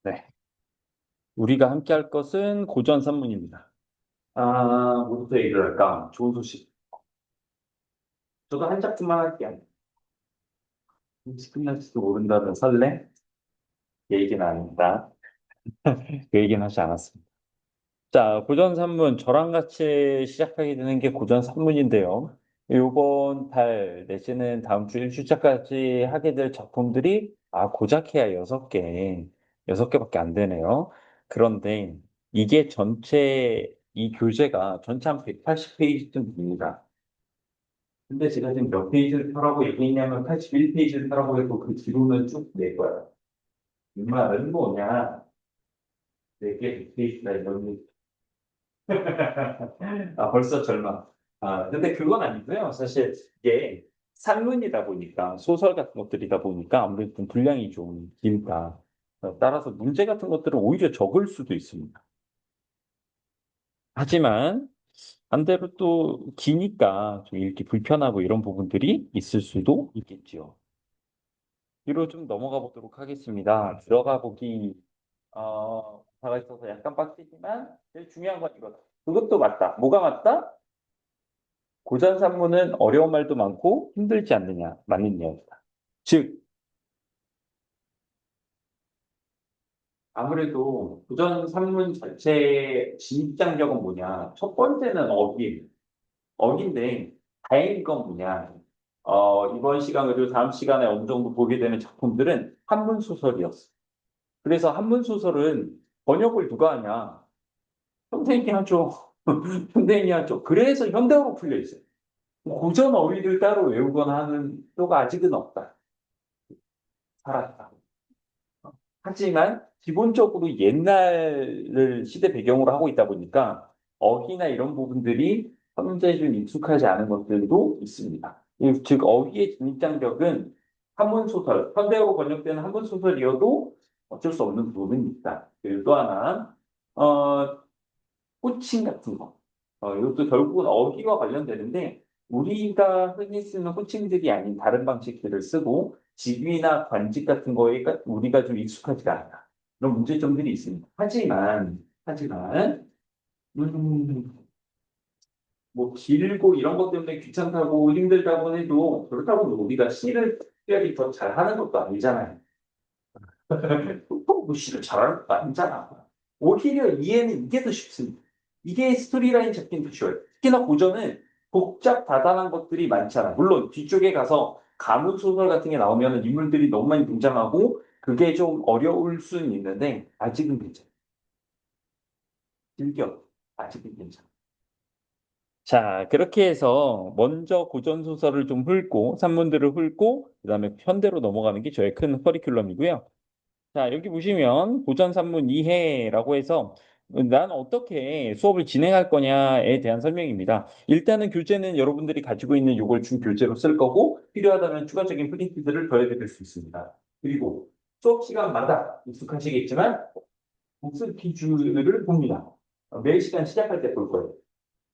네. 우리가 함께 할 것은 고전 산문입니다. 뭐부터 얘기를 할까? 좋은 소식. 저도 한 작품만 할게요. 일찍 끝날지도 모른다는 설레? 그 얘기는 아닙니다. 그 얘기는 하지 않았습니다. 자, 고전 산문. 저랑 같이 시작하게 되는 게 고전 산문인데요. 요번 달 내지는 다음 주 일주차까지 하게 될 작품들이, 고작 해야 6개. 6개밖에 안 되네요. 그런데 이게 전체, 이 교재가 전체 한 180페이지쯤 됩니다. 근데 제가 지금 몇 페이지를 펴라고 얘기했냐면 81페이지를 펴라고 해도 그 뒤로는 쭉 낼 거야. 이 말은 뭐냐? 내게 100페이지다 이런 얘기. 벌써 절망. 근데 그건 아니고요. 사실 이게 산문이다 보니까, 소설 같은 것들이다 보니까 아무래도 좀 분량이 좀 길다. 따라서 문제 같은 것들은 오히려 적을 수도 있습니다. 하지만 반대로 또 기니까 좀 읽기 불편하고 이런 부분들이 있을 수도 있겠지요. 뒤로 좀 넘어가 보도록 하겠습니다. 들어가 보기, 가가 있어서 약간 빡치지만 제일 중요한 건 이거다. 그것도 맞다. 뭐가 맞다? 고전 산문은 어려운 말도 많고 힘들지 않느냐, 맞는 이야기다. 즉, 아무래도 고전 산문 자체의 진입장벽은 뭐냐? 첫 번째는 어기. 어기인데, 다행인 건 뭐냐? 이번 시간 그리고 다음 시간에 어느 정도 보게 되는 작품들은 한문 소설이었어. 그래서 한문 소설은 번역을 누가 하냐? 현대인이 하죠. 현대인이 하죠. 그래서 현대어로 풀려 있어요. 고전 어휘를 따로 외우거나 하는 필요가 아직은 없다. 살았다. 하지만 기본적으로 옛날을 시대 배경으로 하고 있다 보니까 어휘나 이런 부분들이 현재 좀 익숙하지 않은 것들도 있습니다. 즉 어휘의 진입장벽은 한문소설, 현대어로 번역되는 한문소설이어도 어쩔 수 없는 부분이 있다. 그리고 또 하나, 어, 호칭 같은 거. 이것도 결국은 어휘와 관련되는데 우리가 흔히 쓰는 호칭들이 아닌 다른 방식들을 쓰고 직위나 관직 같은 거에 우리가 좀 익숙하지가 않다. 그런 문제점들이 있습니다. 하지만, 음, 뭐 길고 이런 것 때문에 귀찮다고 힘들다고 해도 그렇다고 우리가 시를 특별히 더 잘하는 것도 아니잖아요. 또 시를 잘하는 것도 아니잖아. 오히려 이해는 이게 더 쉽습니다. 이게 스토리라인 잡긴 더 쉬워요. 특히나 고전은 복잡 다단한 것들이 많잖아. 물론 뒤쪽에 가서 가문 소설 같은 게 나오면 인물들이 너무 많이 등장하고 그게 좀 어려울 수는 있는데 아직은 괜찮아. 즐겨. 아직은 괜찮아. 자, 그렇게 해서 먼저 고전 소설을 좀 훑고 산문들을 훑고 그다음에 현대로 넘어가는 게 저의 큰 커리큘럼이고요. 자, 여기 보시면 고전산문 이해라고 해서 난 어떻게 수업을 진행할 거냐에 대한 설명입니다. 일단은 교재는 여러분들이 가지고 있는 이걸 주 교재로 쓸 거고 필요하다면 추가적인 프린트들을 더해드릴 수 있습니다. 그리고 수업 시간마다 익숙하시겠지만 복습 퀴즈를 봅니다. 매일 시간 시작할 때 볼 거예요.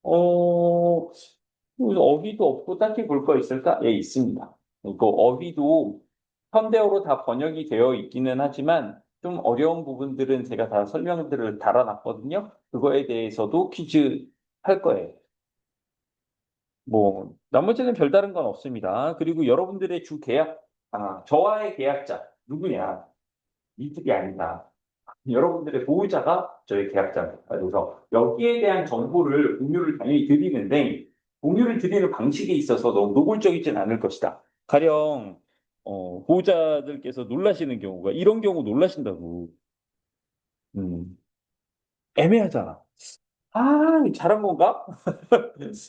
어, 어휘도 없고 딱히 볼 거 있을까? 예, 있습니다. 그 어휘도 현대어로 다 번역이 되어 있기는 하지만 좀 어려운 부분들은 제가 다 설명들을 달아놨거든요. 그거에 대해서도 퀴즈 할 거예요. 뭐, 나머지는 별다른 건 없습니다. 그리고 여러분들의 주 계약, 저와의 계약자, 누구냐? 이쪽이 아니다. 여러분들의 보호자가 저희 계약자입니다. 그래서 여기에 대한 정보를 공유를 당연히 드리는데 공유를 드리는 방식에 있어서 너무 노골적이진 않을 것이다. 가령 보호자들께서 놀라시는 경우가 이런 경우 놀라신다고. 음, 애매하잖아. 잘한 건가?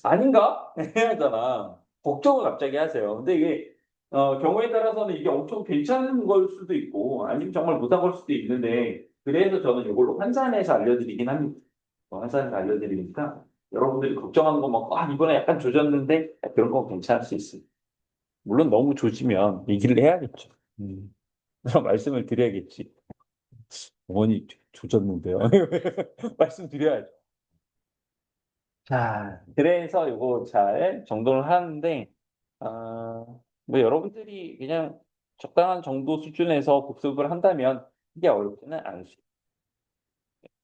아닌가? 애매하잖아. 걱정을 갑자기 하세요. 근데 이게 경우에 따라서는 이게 엄청 괜찮은 걸 수도 있고 아니면 정말 못한 걸 수도 있는데 그래서 저는 이걸로 환산해서 알려드리긴 합니다. 환산해서 알려드리니까 여러분들이 걱정하는 거 막, 이번에 약간 조졌는데 그런 건 괜찮을 수 있어요. 물론 너무 조지면 얘기를 해야겠죠. 그런 말씀을 드려야겠지. 어머니 조졌는데요. 말씀드려야죠. 자, 그래서 이거 잘 정돈을 하는데, 뭐 여러분들이 그냥 적당한 정도 수준에서 복습을 한다면 이게 어렵지는 않을 수 있어요.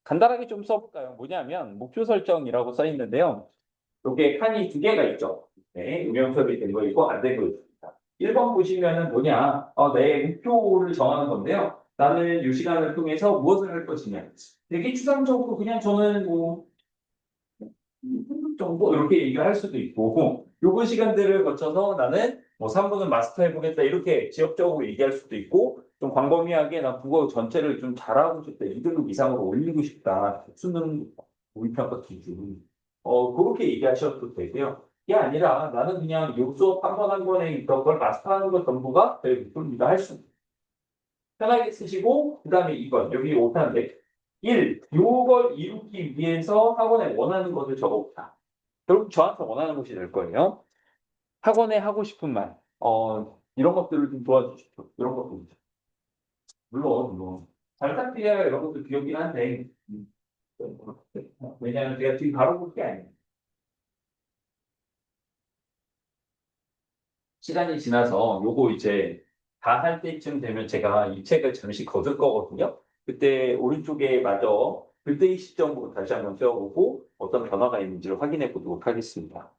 간단하게 좀 써볼까요? 뭐냐면 목표 설정이라고 써 있는데요. 이게 칸이 두 개가 있죠. 네, 음영섭이 된 거 있고 안 된 거 있습니다. 1번 보시면은 뭐냐? 내 목표를 정하는 건데요. 나는 이 시간을 통해서 무엇을 할 것이냐. 되게 추상적으로 그냥 저는 뭐 정도 이렇게 얘기를 할 수도 있고 요번 시간들을 거쳐서 나는 뭐 3분은 마스터해 보겠다 이렇게 지역적으로 얘기할 수도 있고 좀 광범위하게 나 국어 전체를 좀 잘하고 싶다 2등급 이상으로 올리고 싶다 수능 모의평가 기준 그렇게 얘기하셔도 되고요. 이게 아니라 나는 그냥 요 수업 한 번 한 번에 있던 걸 마스터하는 것 전부가 내 목표입니다 할 수. 편하게 쓰시고 그다음에 2번 여기 오타인데 1. 요걸 이루기 위해서 학원에 원하는 것을 적어보자. 결국 저한테 원하는 것이 될 거예요. 학원에 하고 싶은 말, 이런 것들을 좀 도와주십시오. 이런 것들. 물론, 뭐, 잘 부탁드려요. 이런 것도 귀엽긴 한데, 왜냐하면 제가 지금 바로 볼 게 아니에요. 시간이 지나서 요거 이제 다 할 때쯤 되면 제가 이 책을 잠시 거둘 거거든요. 그때 오른쪽에 마저 그때의 시점으로 다시 한번 세워보고 어떤 변화가 있는지를 확인해 보도록 하겠습니다.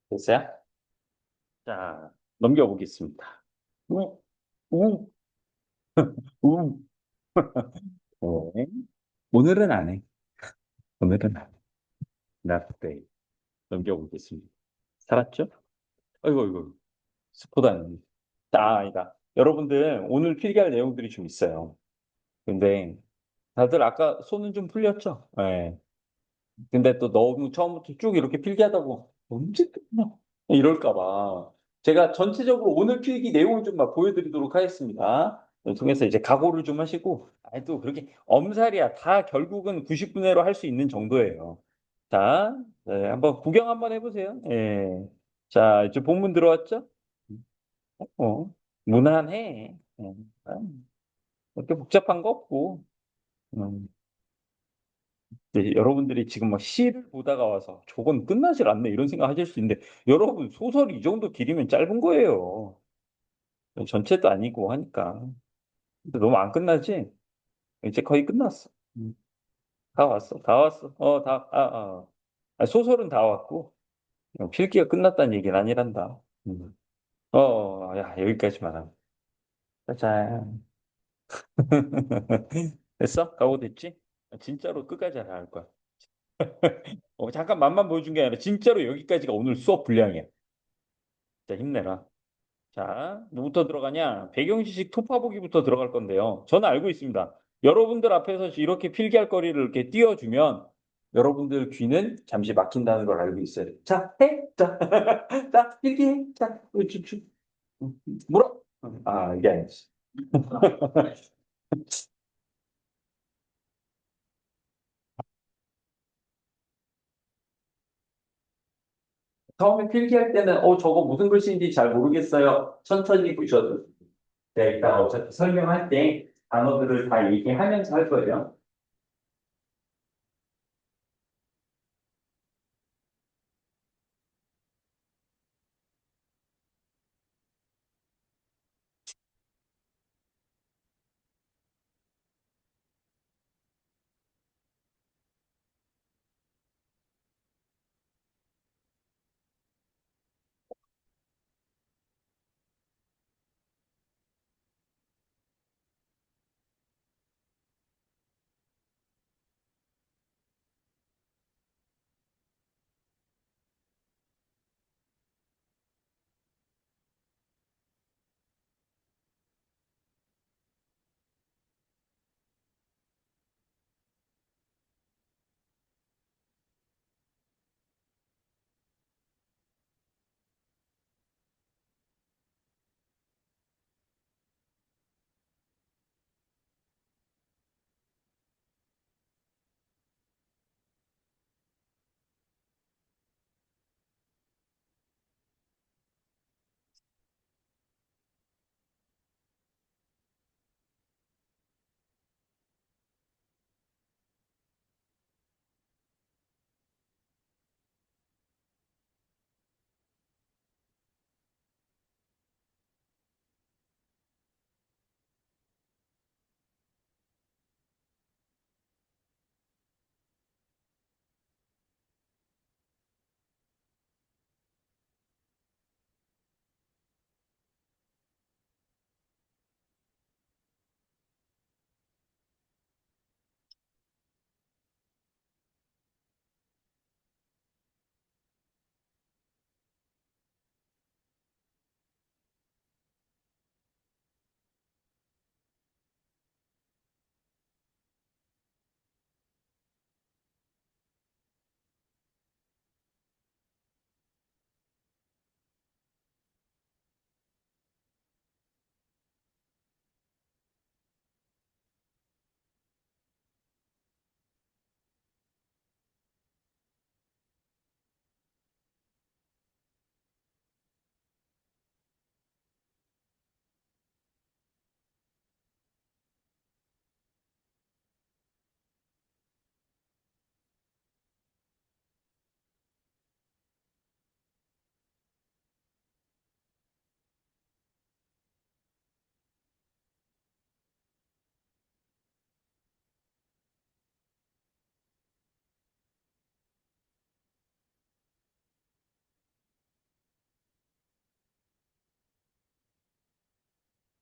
됐어요? 자, 넘겨보겠습니다. 우, 우, 우. 네. 오늘은 안 해. 오늘은 안 해. 나때 넘겨보겠습니다. 살았죠? 아이고, 아이고. 스포다는. 아니다. 여러분들, 오늘 필기할 내용들이 좀 있어요. 근데 다들 아까 손은 좀 풀렸죠? 네. 근데 또 너무 처음부터 쭉 이렇게 필기하다고 언제 끝나? 이럴까 봐. 제가 전체적으로 오늘 필기 내용을 좀 막 보여드리도록 하겠습니다. 통해서 이제 각오를 좀 하시고, 아니 또 그렇게 엄살이야. 다 결국은 90분 내로 할 수 있는 정도예요. 자, 네, 한번 구경 한번 해보세요. 예. 자, 이제 본문 들어왔죠? 어, 무난해. 그렇게 복잡한 거 없고. 음. 여러분들이 지금 막 시를 보다가 와서 저건 끝나질 않네 이런 생각 하실 수 있는데 여러분 소설이 이 정도 길이면 짧은 거예요. 전체도 아니고 하니까. 근데 너무 안 끝나지? 이제 거의 끝났어. 다 왔어. 다 왔어. 소설은 다 왔고 필기가 끝났다는 얘기는 아니란다. 음. 야, 여기까지만 하면. 자, 됐어? 각오됐지? 진짜로 끝까지 할 거야. 잠깐 맛만 보여준 게 아니라 진짜로 여기까지가 오늘 수업 분량이야. 자, 힘내라. 자, 뭐부터 들어가냐? 배경 지식 토파 보기부터 들어갈 건데요. 저는 알고 있습니다. 여러분들 앞에서 이렇게 필기할 거리를 이렇게 띄워주면 여러분들 귀는 잠시 막힌다는 걸 알고 있어요. 자, 해! 자, 자, 필기해! 자, 우쭈쭈. 물어! 이게 아니지. 처음에 필기할 때는 저거 무슨 글씨인지 잘 모르겠어요. 천천히 보셔도 네, 일단 어차피 설명할 때 단어들을 다 얘기하면서 할 거예요.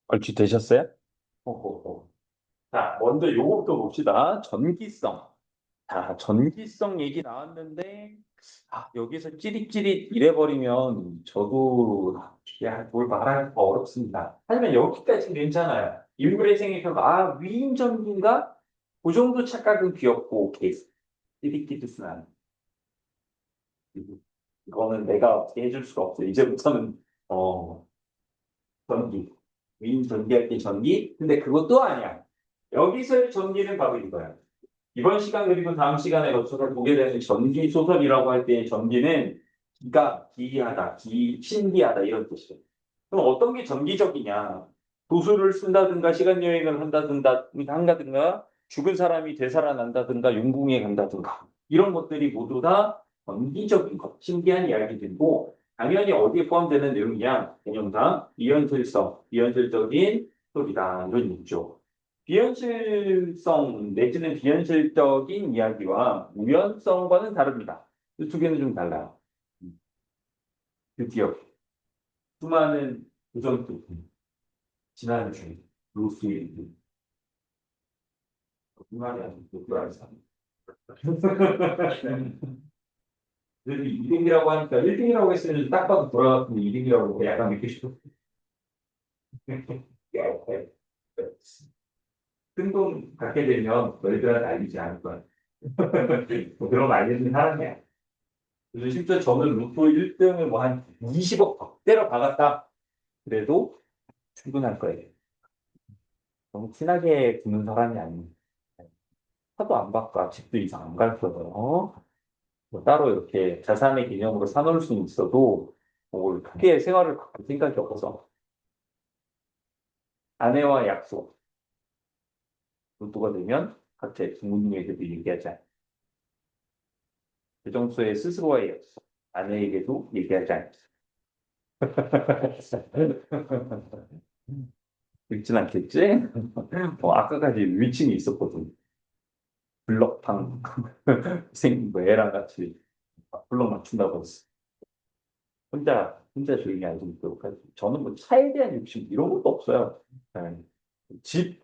얼추 되셨어요? 호호호. 자, 먼저 요것도 봅시다. 전기성. 자, 전기성 얘기 나왔는데, 여기서 찌릿찌릿 이래버리면 저도 뭘 말하기가 어렵습니다. 하지만 여기까지는 괜찮아요. 인물의 생애에서, 위인 전기인가? 그 정도 착각은 귀엽고, 오케이. 찌릿찌릿은 이거는 내가 어떻게 해줄 수가 없어. 이제부터는, 어, 전기. 위인 전기할 때 전기? 근데 그것도 아니야. 여기서의 전기는 바로 이거야. 이번 시간 그리고 다음 시간에 거쳐서 보게 되는 전기 소설이라고 할 때의 전기는 기가 기이하다, 신기하다 이런 뜻이에요. 그럼 어떤 게 전기적이냐? 도수를 쓴다든가 시간 여행을 한다든가 죽은 사람이 되살아난다든가 용궁에 간다든가 이런 것들이 모두 다 전기적인 것, 신기한 이야기들이고 당연히 어디에 포함되는 내용이냐? 개념상 비현실적인 소리다 이런 얘기죠. 비현실성 내지는 비현실적인 이야기와 우연성과는 다릅니다. 이 두 개는 좀 달라요. 드디어 수많은 도전도 지난 중에 루스의 이 말이 아니고 노프라사. 그래도 2등이라고 하니까 1등이라고 했으면 딱 봐도 돌아갔으면 2등이라고 약간 믿고 싶어. 뜬돈 갖게 되면 너희들한테 알리지 않을 거야. 뭐 그런 거 알려준 사람이야. 그래서 심지어 저는 로또 1등을 뭐 한 20억 더 때려 박았다. 그래도 출근할 거예요. 너무 친하게 구는 사람이 아니에요. 차도 안 바꿔, 집도 이상 안 가르쳐서, 뭐 따로 이렇게 자산의 개념으로 사놓을 수는 있어도, 뭐 크게 생활을 바꿀 생각이 없어. 아내와 약속, 불도가 되면 각자의 부모님에게도 얘기하지 않고, 배정수의 스스로와의 약속, 아내에게도 얘기하지 않고. 읽진 않겠지? 아까까지 위층이 있었거든. 블럭방 생긴 거 애랑 같이 블럭 맞춘다고 했어. 혼자 조용히 알고 있도록 하지. 저는 뭐 차에 대한 욕심 이런 것도 없어요. 네. 집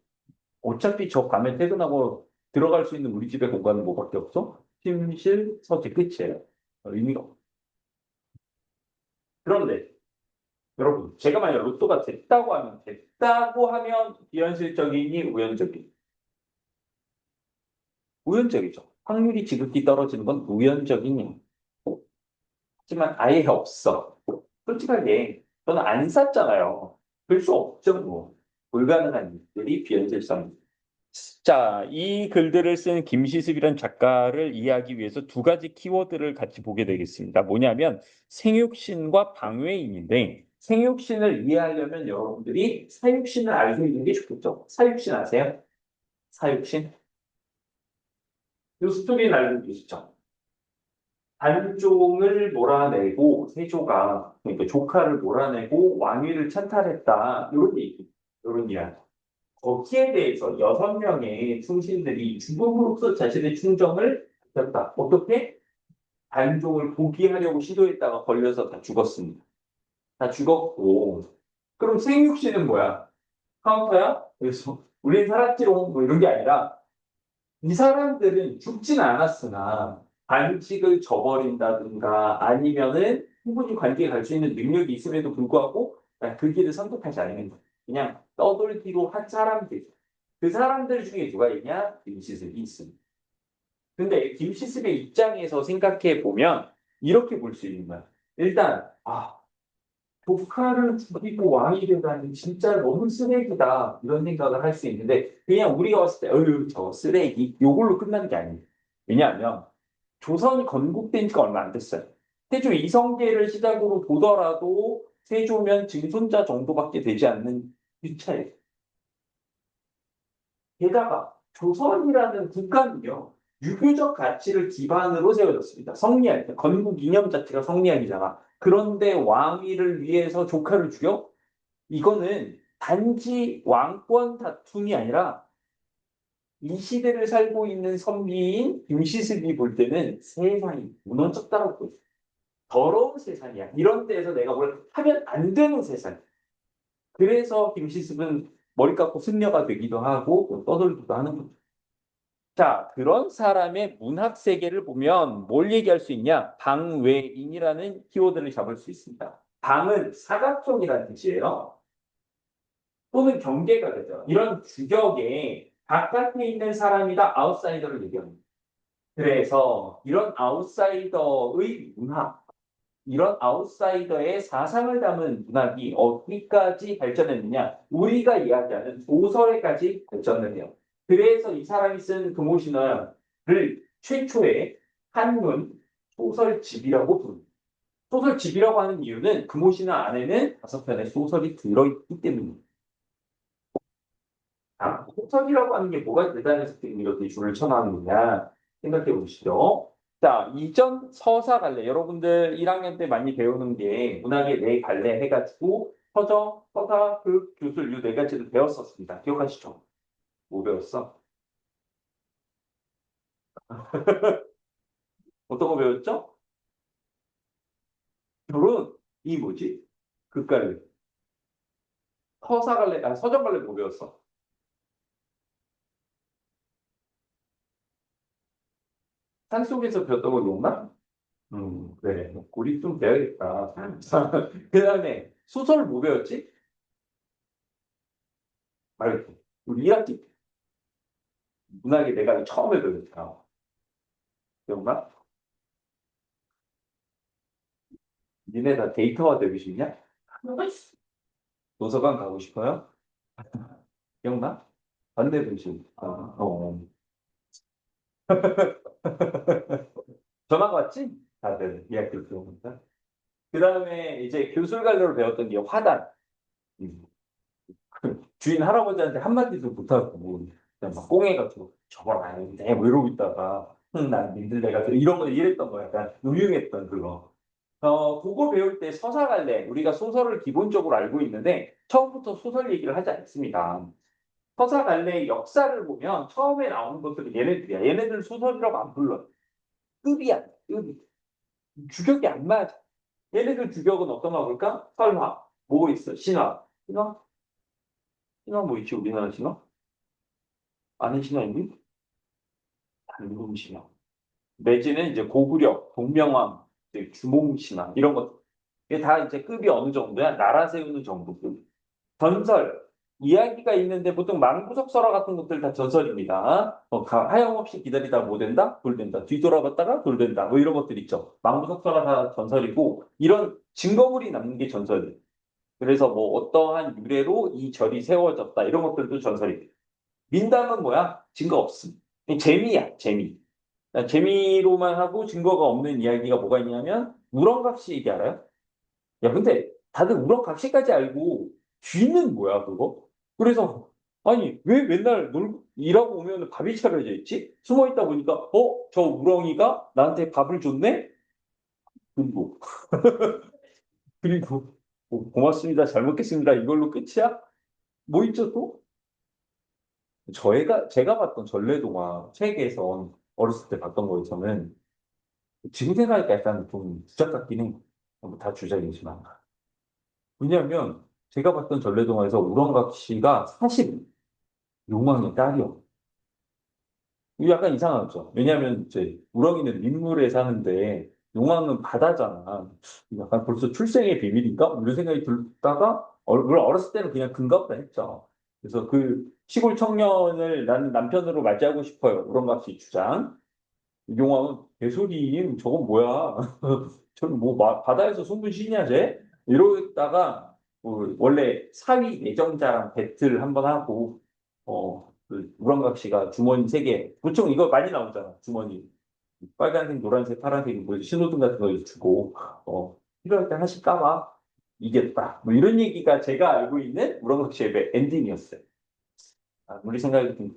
어차피 저 가면 퇴근하고 들어갈 수 있는 우리 집의 공간은 뭐밖에 없어? 침실, 서재 끝이에요. 의미가 없어. 그런데 여러분, 제가 만약 로또가 됐다고 하면 비현실적이니 우연적이니 우연적이죠. 확률이 지극히 떨어지는 건 우연적이니. 하지만 아예 없어. 솔직하게 저는 안 샀잖아요. 그럴 수 없죠, 뭐. 불가능한 일들이 비현실성. 자, 이 글들을 쓴 김시습이란 작가를 이해하기 위해서 두 가지 키워드를 같이 보게 되겠습니다. 뭐냐면 생육신과 방외인인데 생육신을 이해하려면 여러분들이 사육신을 알고 있는 게 좋겠죠. 사육신 아세요? 사육신? 이 스토리는 알고 계시죠? 단종을 몰아내고 세조가 그러니까 조카를 몰아내고 왕위를 찬탈했다. 이런 얘기, 이런 이야기. 거기에 대해서 6명의 충신들이 죽음으로써 자신의 충정을 다졌다. 어떻게? 단종을 포기하려고 시도했다가 걸려서 다 죽었습니다. 다 죽었고. 그럼 생육신은 뭐야? 카운터야? 그래서 우린 살았지롱 뭐 이런 게 아니라 이 사람들은 죽지는 않았으나 반직을 저버린다든가 아니면은 충분히 관계에 갈 수 있는 능력이 있음에도 불구하고 그 길을 선택하지 않는 거예요. 그냥 떠돌기로 한 사람들. 그 사람들 중에 누가 있냐? 김시습이 있습니다. 근데 김시습의 입장에서 생각해 보면 이렇게 볼 수 있는 거야. 일단 조카를 죽이고 왕이 되다니 진짜 너무 쓰레기다 이런 생각을 할 수 있는데 그냥 우리가 봤을 때 어휴 저 쓰레기 요걸로 끝나는 게 아니에요. 왜냐하면 조선이 건국된 지가 얼마 안 됐어요. 세조 이성계를 시작으로 보더라도 세조면 증손자 정도밖에 되지 않는 유차예요. 게다가 조선이라는 국가는요, 유교적 가치를 기반으로 세워졌습니다. 성리학, 건국 이념 자체가 성리학이잖아. 그런데 왕위를 위해서 조카를 죽여? 이거는 단지 왕권 다툼이 아니라 이 시대를 살고 있는 선비인 김시습이 볼 때는 세상이 무너졌다고 보여요. 더러운 세상이야. 이런 데에서 내가 뭘 하면 안 되는 세상. 그래서 김시습은 머리 깎고 승려가 되기도 하고 떠돌기도 하는 거죠. 자, 그런 사람의 문학 세계를 보면 뭘 얘기할 수 있냐? 방외인이라는 키워드를 잡을 수 있습니다. 방은 사각형이라는 뜻이에요. 또는 경계가 되죠. 이런 주격에 바깥에 있는 사람이다, 아웃사이더를 얘기합니다. 그래서 이런 아웃사이더의 문학, 이런 아웃사이더의 사상을 담은 문학이 어디까지 발전했느냐? 우리가 이야기하는 소설에까지 발전을 해요. 그래서 이 사람이 쓴 금오신화를 최초의 한문 소설집이라고 부릅니다. 소설집이라고 하는 이유는 금오신화 안에는 5편의 소설이 들어있기 때문입니다. 소설이라고 하는 게 뭐가 대단해서 이렇게 줄을 쳐놨느냐 생각해 보시죠. 자, 이전 서사 갈래. 여러분들 1학년 때 많이 배우는 게 문학의 네 갈래 해가지고 서적, 서사, 극, 교술 이 네 가지를 배웠었습니다. 기억하시죠? 뭐 배웠어? 어떤 거 배웠죠? 결론, 이 뭐지? 극 갈래. 서사 갈래, 서적 갈래 뭐 배웠어? 산속에서 배웠던 거 기억나? 그래. 우리 좀 배워야겠다. 그 다음에 소설을 뭐 배웠지? 말고. 우리 1학기 문학의 내가 처음에 배웠잖아. 기억나? 니네 다 데이터가 되고 싶냐? 도서관 가고 싶어요? 기억나? 반대 분식. 전화가 왔지? 다들 이야기 들어보니까. 그 다음에 이제 교술관료로 배웠던 게 화단. 음. 주인 할아버지한테 한마디도 못하고 그냥 막 꽁해가지고 저걸 아는데 뭐 이러고 있다가 난 민들레가 이런 거 이랬던 거야. 약간 유용했던 그거. 그거 배울 때 서사갈래 우리가 소설을 기본적으로 알고 있는데 처음부터 소설 얘기를 하지 않습니다. 서사갈래의 역사를 보면 처음에 나오는 것들이 얘네들이야. 얘네들 소설이라고 안 불러. 급이야. 급이. 주격이 안 맞아. 얘네들 주격은 어떤 거 볼까? 설화. 뭐 있어? 신화. 신화? 신화 뭐 있지? 우리나라 신화? 아는 신화 있니? 단군 신화. 내지는 이제 고구려, 동명왕, 이제 주몽신화 이런 것. 이게 다 이제 급이 어느 정도야? 나라 세우는 정도급. 전설, 이야기가 있는데 보통 망구석설화 같은 것들 다 전설입니다. 하염없이 기다리다 뭐 된다? 돌 된다. 뒤돌아봤다가 돌 된다. 뭐 이런 것들 있죠. 망구석설화 다 전설이고 이런 증거물이 남는 게 전설이에요. 그래서 뭐 어떠한 유래로 이 절이 세워졌다. 이런 것들도 전설이에요. 민담은 뭐야? 증거 없음. 재미야, 재미. 재미로만 하고 증거가 없는 이야기가 뭐가 있냐면 우렁각시 얘기 알아요? 야, 근데 다들 우렁각시까지 알고 쥐는 뭐야, 그거? 그래서 아니 왜 맨날 일하고 오면 밥이 차려져 있지? 숨어 있다 보니까 저 우렁이가 나한테 밥을 줬네? 그리고 그리고 고맙습니다. 잘 먹겠습니다. 이걸로 끝이야? 뭐 있죠 또? 제가 봤던 전래동화 책에서 어렸을 때 봤던 거에서는 지금 생각하니까 약간 좀 주작 같긴 해. 뭐다 주작이지만. 왜냐하면 제가 봤던 전래동화에서 우렁각 씨가 사실 용왕의 딸이요. 이거 약간 이상하죠. 왜냐하면 이제 우렁이는 민물에 사는데 용왕은 바다잖아. 약간 벌써 출생의 비밀인가? 이런 생각이 들다가 물론 어렸을 때는 그냥 금갑다 했죠. 그래서 그 시골 청년을 나는 남편으로 맞이하고 싶어요. 우렁각 씨 주장. 용왕은 개소리 저건 뭐야? 저는 뭐 바다에서 숨은 쉬냐 쟤? 이러다가 원래 사위 내정자랑 배틀 한번 하고 그 우렁각 씨가 주머니 세 개 보통 이거 많이 나오잖아 주머니 빨간색 노란색 파란색 뭐 신호등 같은 거 주고 필요할 때 하나씩 까봐 이겼다 뭐 이런 얘기가 제가 알고 있는 우렁각 씨의 엔딩이었어요. 우리 생각이 좀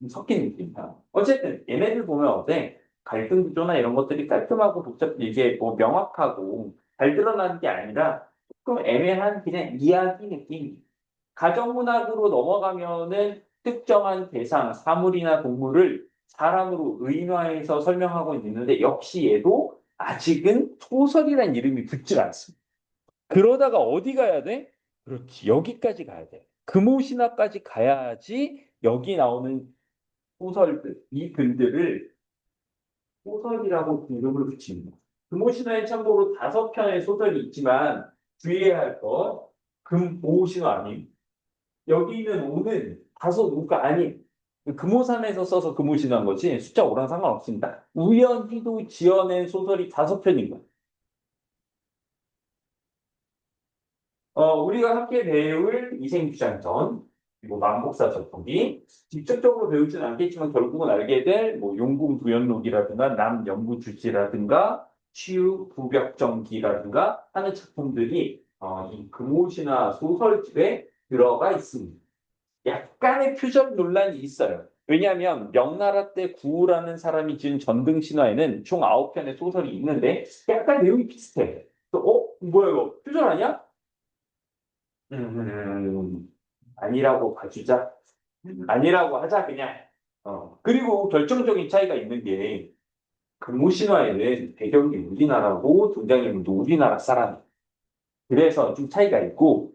섞인 느낌이다. 어쨌든 얘네들 보면 어때? 갈등 구조나 이런 것들이 깔끔하고 이게 뭐 명확하고 잘 드러나는 게 아니라 조금 애매한 그냥 이야기 느낌. 가정문학으로 넘어가면은 특정한 대상, 사물이나 동물을 사람으로 의인화해서 설명하고 있는데 역시 얘도 아직은 소설이라는 이름이 붙질 않습니다. 그러다가 어디 가야 돼? 그렇지. 여기까지 가야 돼. 금오신화까지 가야지 여기 나오는 소설들, 이 글들을 소설이라고 이름을 붙입니다. 금오신화에 참고로 5편의 소설이 있지만 주의해야 할 것, 금오신화 아님. 여기 있는 오는 다섯 오가 아님. 금오산에서 써서 금오신화인 거지 숫자 오랑 상관없습니다. 우연히도 지어낸 소설이 5편인 거야. 우리가 함께 배울 이생주장전, 그리고 만복사 전통기, 직접적으로 배우지는 않겠지만 결국은 알게 될뭐 용궁부연록이라든가 남연구주지라든가 치유부벽전기라든가 하는 작품들이 이 금오신화 소설집에 들어가 있습니다. 약간의 표적 논란이 있어요. 왜냐하면 명나라 때 구우라는 사람이 지은 전등신화에는 총 9편의 소설이 있는데 약간 내용이 비슷해. 뭐야 이거 표절 아니야? 아니라고 봐주자. 아니라고 하자, 그냥. 그리고 결정적인 차이가 있는 게, 근무신화에는 배경이 우리나라고 등장인물도 우리나라 사람. 그래서 좀 차이가 있고,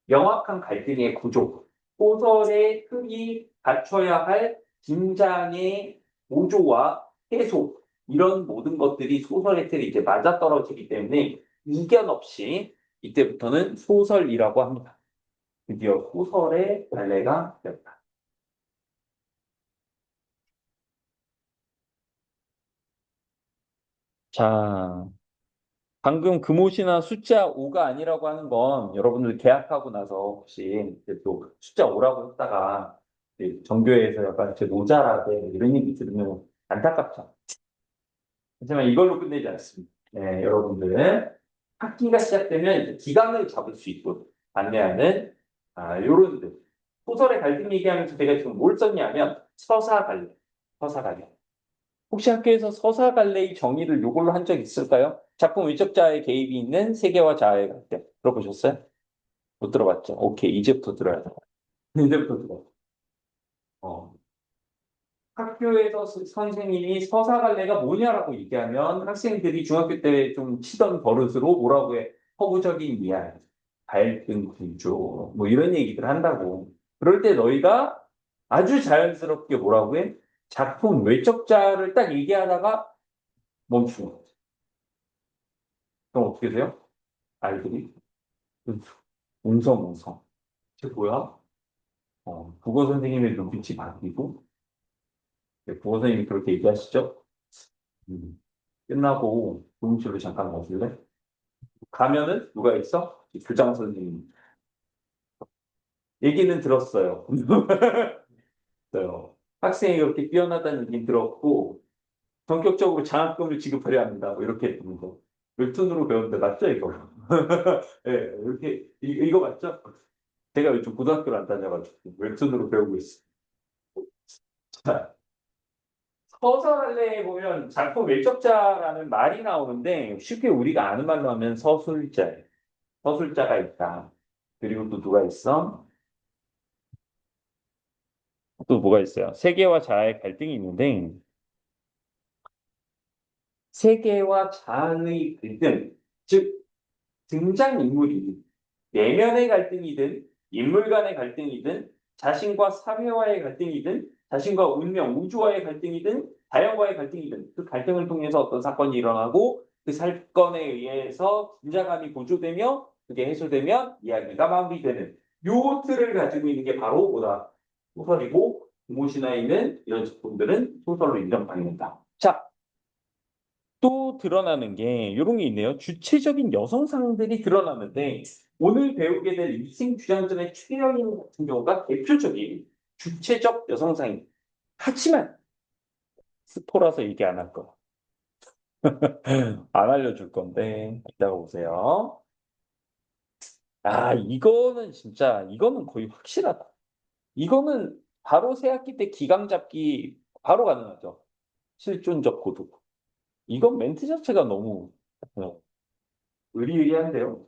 명확한 갈등의 구조, 소설의 틀이 갖춰야 할 긴장의 보조와 해소, 이런 모든 것들이 소설의 틀이 이제 맞아떨어지기 때문에 이견 없이 이때부터는 소설이라고 합니다. 드디어 소설의 발레가 되었다. 자, 방금 금옷이나 숫자 5가 아니라고 하는 건 여러분들 계약하고 나서 혹시 이제 또 숫자 5라고 했다가 정교회에서 약간 제 모자라대 이런 얘기 들으면 안타깝죠. 하지만 이걸로 끝내지 않습니다. 네, 여러분들 학기가 시작되면 이제 기강을 잡을 수 있고 안내하는 요런들 소설의 갈등 얘기하면서 제가 지금 뭘 썼냐면 서사갈래, 서사갈래. 혹시 학교에서 서사갈래의 정의를 요걸로 한 적 있을까요? 작품 외적자의 개입이 있는 세계와 자아의 갈등 들어보셨어요? 못 들어봤죠? 오케이 이제부터 들어야 돼. 이제부터 들어. 어. 학교에서 선생님이 서사갈래가 뭐냐라고 얘기하면 학생들이 중학교 때 좀 치던 버릇으로 뭐라고 해? 허구적인 이야기, 갈등 구조, 뭐 이런 얘기들 한다고. 그럴 때 너희가 아주 자연스럽게 뭐라고 해? 작품 외적자를 딱 얘기하다가 멈추는 거죠. 그럼 어떻게 돼요? 아이들이 웅성웅성. 저 뭐야? 국어 선생님의 눈빛이 바뀌고, 네, 국어 선생님이 그렇게 얘기하시죠? 음. 끝나고 교무실로 잠깐 가실래? 가면은 누가 있어? 교장 선생님. 얘기는 들었어요. 있어요. 학생이 그렇게 뛰어나다는 얘기 들었고, 전격적으로 장학금을 지급하려 합니다. 뭐 이렇게 되는 거. 웹툰으로 배웠는데 맞죠, 이거? 예, 이렇게, 이거 맞죠? 제가 요즘 고등학교를 안 다녀가지고 웹툰으로 배우고 있어요. 자, 서사할래에 보면 작품 외적자라는 말이 나오는데 쉽게 우리가 아는 말로 하면 서술자예요. 서술자가 있다. 그리고 또 누가 있어? 또 뭐가 있어요? 세계와 자아의 갈등이 있는데 세계와 자아의 갈등, 즉 등장인물이 내면의 갈등이든 인물 간의 갈등이든 자신과 사회와의 갈등이든 자신과 운명, 우주와의 갈등이든 자연과의 갈등이든 그 갈등을 통해서 어떤 사건이 일어나고 그 사건에 의해서 긴장감이 고조되며 그게 해소되면 이야기가 마무리되는 요 틀을 가지고 있는 게 바로 뭐다? 소설이고 무엇이나 있는 이런 작품들은 소설로 인정받는다. 자, 또 드러나는 게 이런 게 있네요. 주체적인 여성상들이 드러나는데 오늘 배우게 될 일생 주장전의 최여인 같은 경우가 대표적인 주체적 여성상입니다. 하지만 스포라서 얘기 안 할 거. 안 알려줄 건데 이따가 보세요. 이거는 진짜 이거는 거의 확실하다. 이거는 바로 새 학기 때 기강 잡기 바로 가능하죠. 실존적 고도. 이건 멘트 자체가 너무 의리의리한데요.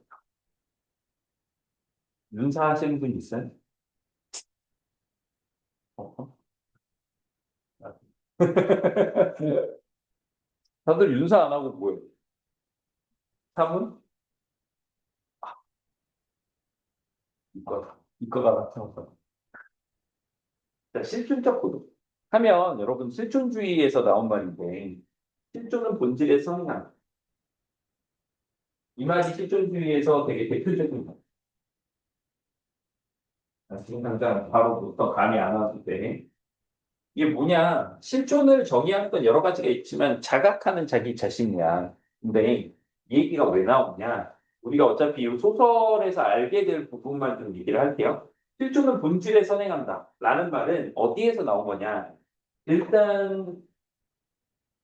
윤사하시는 분 있어요? 어? 다들 윤사 안 하고 뭐예요? 사문? 이거가 나타났다. 자, 실존적 고도. 하면 여러분 실존주의에서 나온 말인데 실존은 본질의 성향. 이 말이 실존주의에서 되게 대표적인 말. 지금 당장 바로부터 감이 안 왔을 때 이게 뭐냐? 실존을 정의하는 건 여러 가지가 있지만 자각하는 자기 자신이야. 근데 이 얘기가 왜 나오냐? 우리가 어차피 이 소설에서 알게 될 부분만 좀 얘기를 할게요. 실존은 본질에 선행한다. 라는 말은 어디에서 나온 거냐? 일단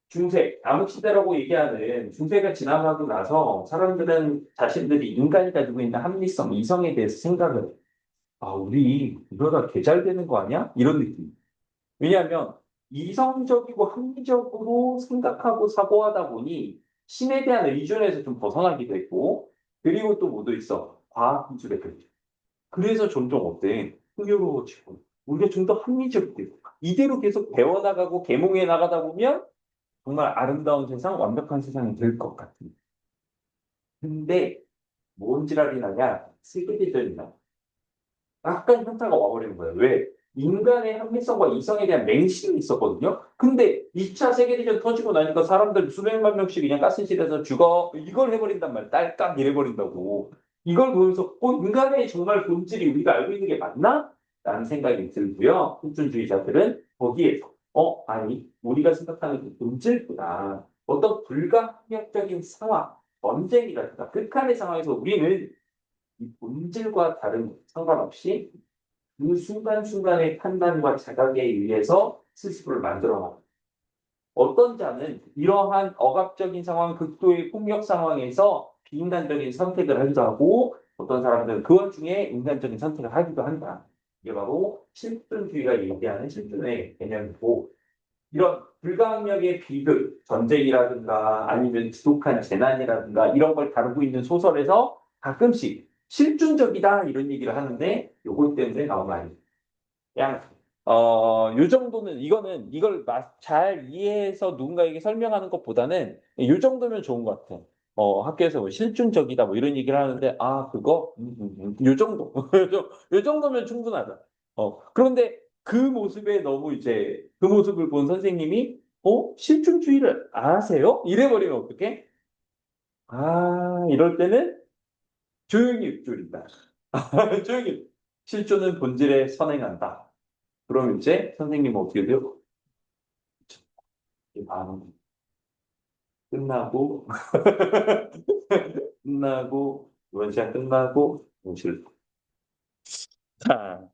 중세, 암흑시대라고 얘기하는 중세가 지나가고 나서 사람들은 자신들이 인간이 가지고 있는 합리성, 이성에 대해서 생각을 해. 우리 이러다 개잘 되는 거 아니야? 이런 느낌. 왜냐하면 이성적이고 합리적으로 생각하고 사고하다 보니 신에 대한 의존에서 좀 벗어나기도 했고 그리고 또 뭐도 있어 과학 기술의 발전. 그래서 점점 어때 풍요로워지고 우리가 좀 더 합리적이 되고 이대로 계속 배워나가고 계몽해 나가다 보면 정말 아름다운 세상 완벽한 세상이 될 것 같은 근데 뭔 지랄이 나냐 세계대전이 나 약간 현타가 와버리는 거예요. 왜? 인간의 합리성과 이성에 대한 맹신이 있었거든요. 근데 2차 세계대전 터지고 나니까 사람들 수백만 명씩 그냥 가스실에서 죽어 이걸 해버린단 말이야. 딸깍 이래버린다고. 이걸 보면서 인간의 정말 본질이 우리가 알고 있는 게 맞나? 라는 생각이 들고요. 후천주의자들은 거기에서 아니 우리가 생각하는 그 본질보다 어떤 불가항력적인 상황, 전쟁이라든가 극한의 상황에서 우리는 이 본질과 다른 상관없이 그 순간순간의 판단과 자각에 의해서 스스로를 만들어 나가. 어떤 자는 이러한 억압적인 상황, 극도의 폭력 상황에서 비인간적인 선택을 하기도 하고, 어떤 사람들은 그 와중에 인간적인 선택을 하기도 한다. 이게 바로 실존주의가 얘기하는 실존의 개념이고, 이런 불가항력의 비극, 전쟁이라든가 아니면 지독한 재난이라든가 이런 걸 다루고 있는 소설에서 가끔씩 실존적이다 이런 얘기를 하는데 요것 때문에 나온 말이에요. 그냥 요 정도는 이거는 이걸 잘 이해해서 누군가에게 설명하는 것보다는 요 정도면 좋은 것 같아. 학교에서 뭐 실존적이다 뭐 이런 얘기를 하는데 아 그거 요 정도 요 정도면 충분하다. 그런데 그 모습에 너무 이제 그 모습을 본 선생님이 실존주의를 아세요? 이래버리면 어떡해? 아 이럴 때는 조용히 읊조린다. 조용히 실존은 본질에 선행한다. 그럼 이제 선생님은 어떻게 돼요? 반응 끝나고 끝나고 이번 시간 끝나고 오실 자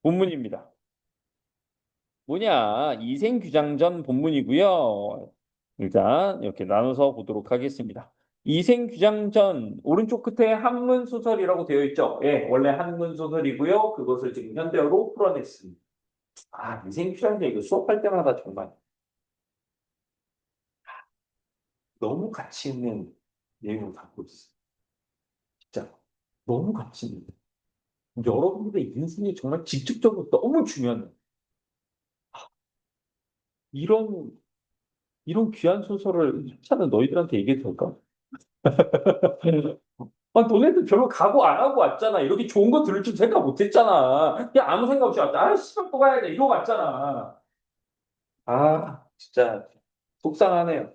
본문입니다. 뭐냐 이생규장전 본문이고요. 일단 이렇게 나눠서 보도록 하겠습니다. 이생규장전 오른쪽 끝에 한문 소설이라고 되어 있죠. 예, 원래 한문 소설이고요. 그것을 지금 현대어로 풀어냈습니다. 아 이생규장전 이거 수업할 때마다 정말 너무 가치 있는 내용을 갖고 있어요. 진짜 너무 가치 있는. 여러분들의 인생이 정말 직접적으로 너무 중요한 이런 이런 귀한 소설을 찾는 너희들한테 얘기해도 될까? 아, 너네들 별로 각오 안 하고 왔잖아. 이렇게 좋은 거 들을 줄 생각 못 했잖아. 그냥 아무 생각 없이 왔다. 아, 씨발, 또 가야 돼. 이러고 왔잖아. 아, 진짜 속상하네요.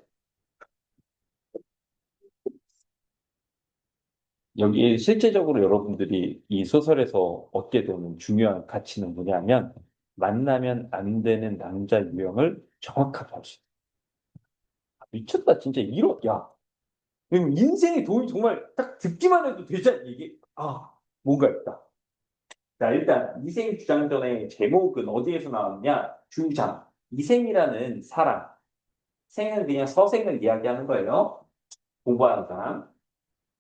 여기 실제적으로 여러분들이 이 소설에서 얻게 되는 중요한 가치는 뭐냐면 만나면 안 되는 남자 유형을 정확하게 알 수 있다. 미쳤다, 진짜. 야, 인생의 도움이 정말 딱 듣기만 해도 되지 않니? 이게, 뭔가 있다. 자, 일단, 이생 주장전의 제목은 어디에서 나왔냐? 주장. 이생이라는 사람. 생은 그냥 서생을 이야기하는 거예요. 공부하는 사람.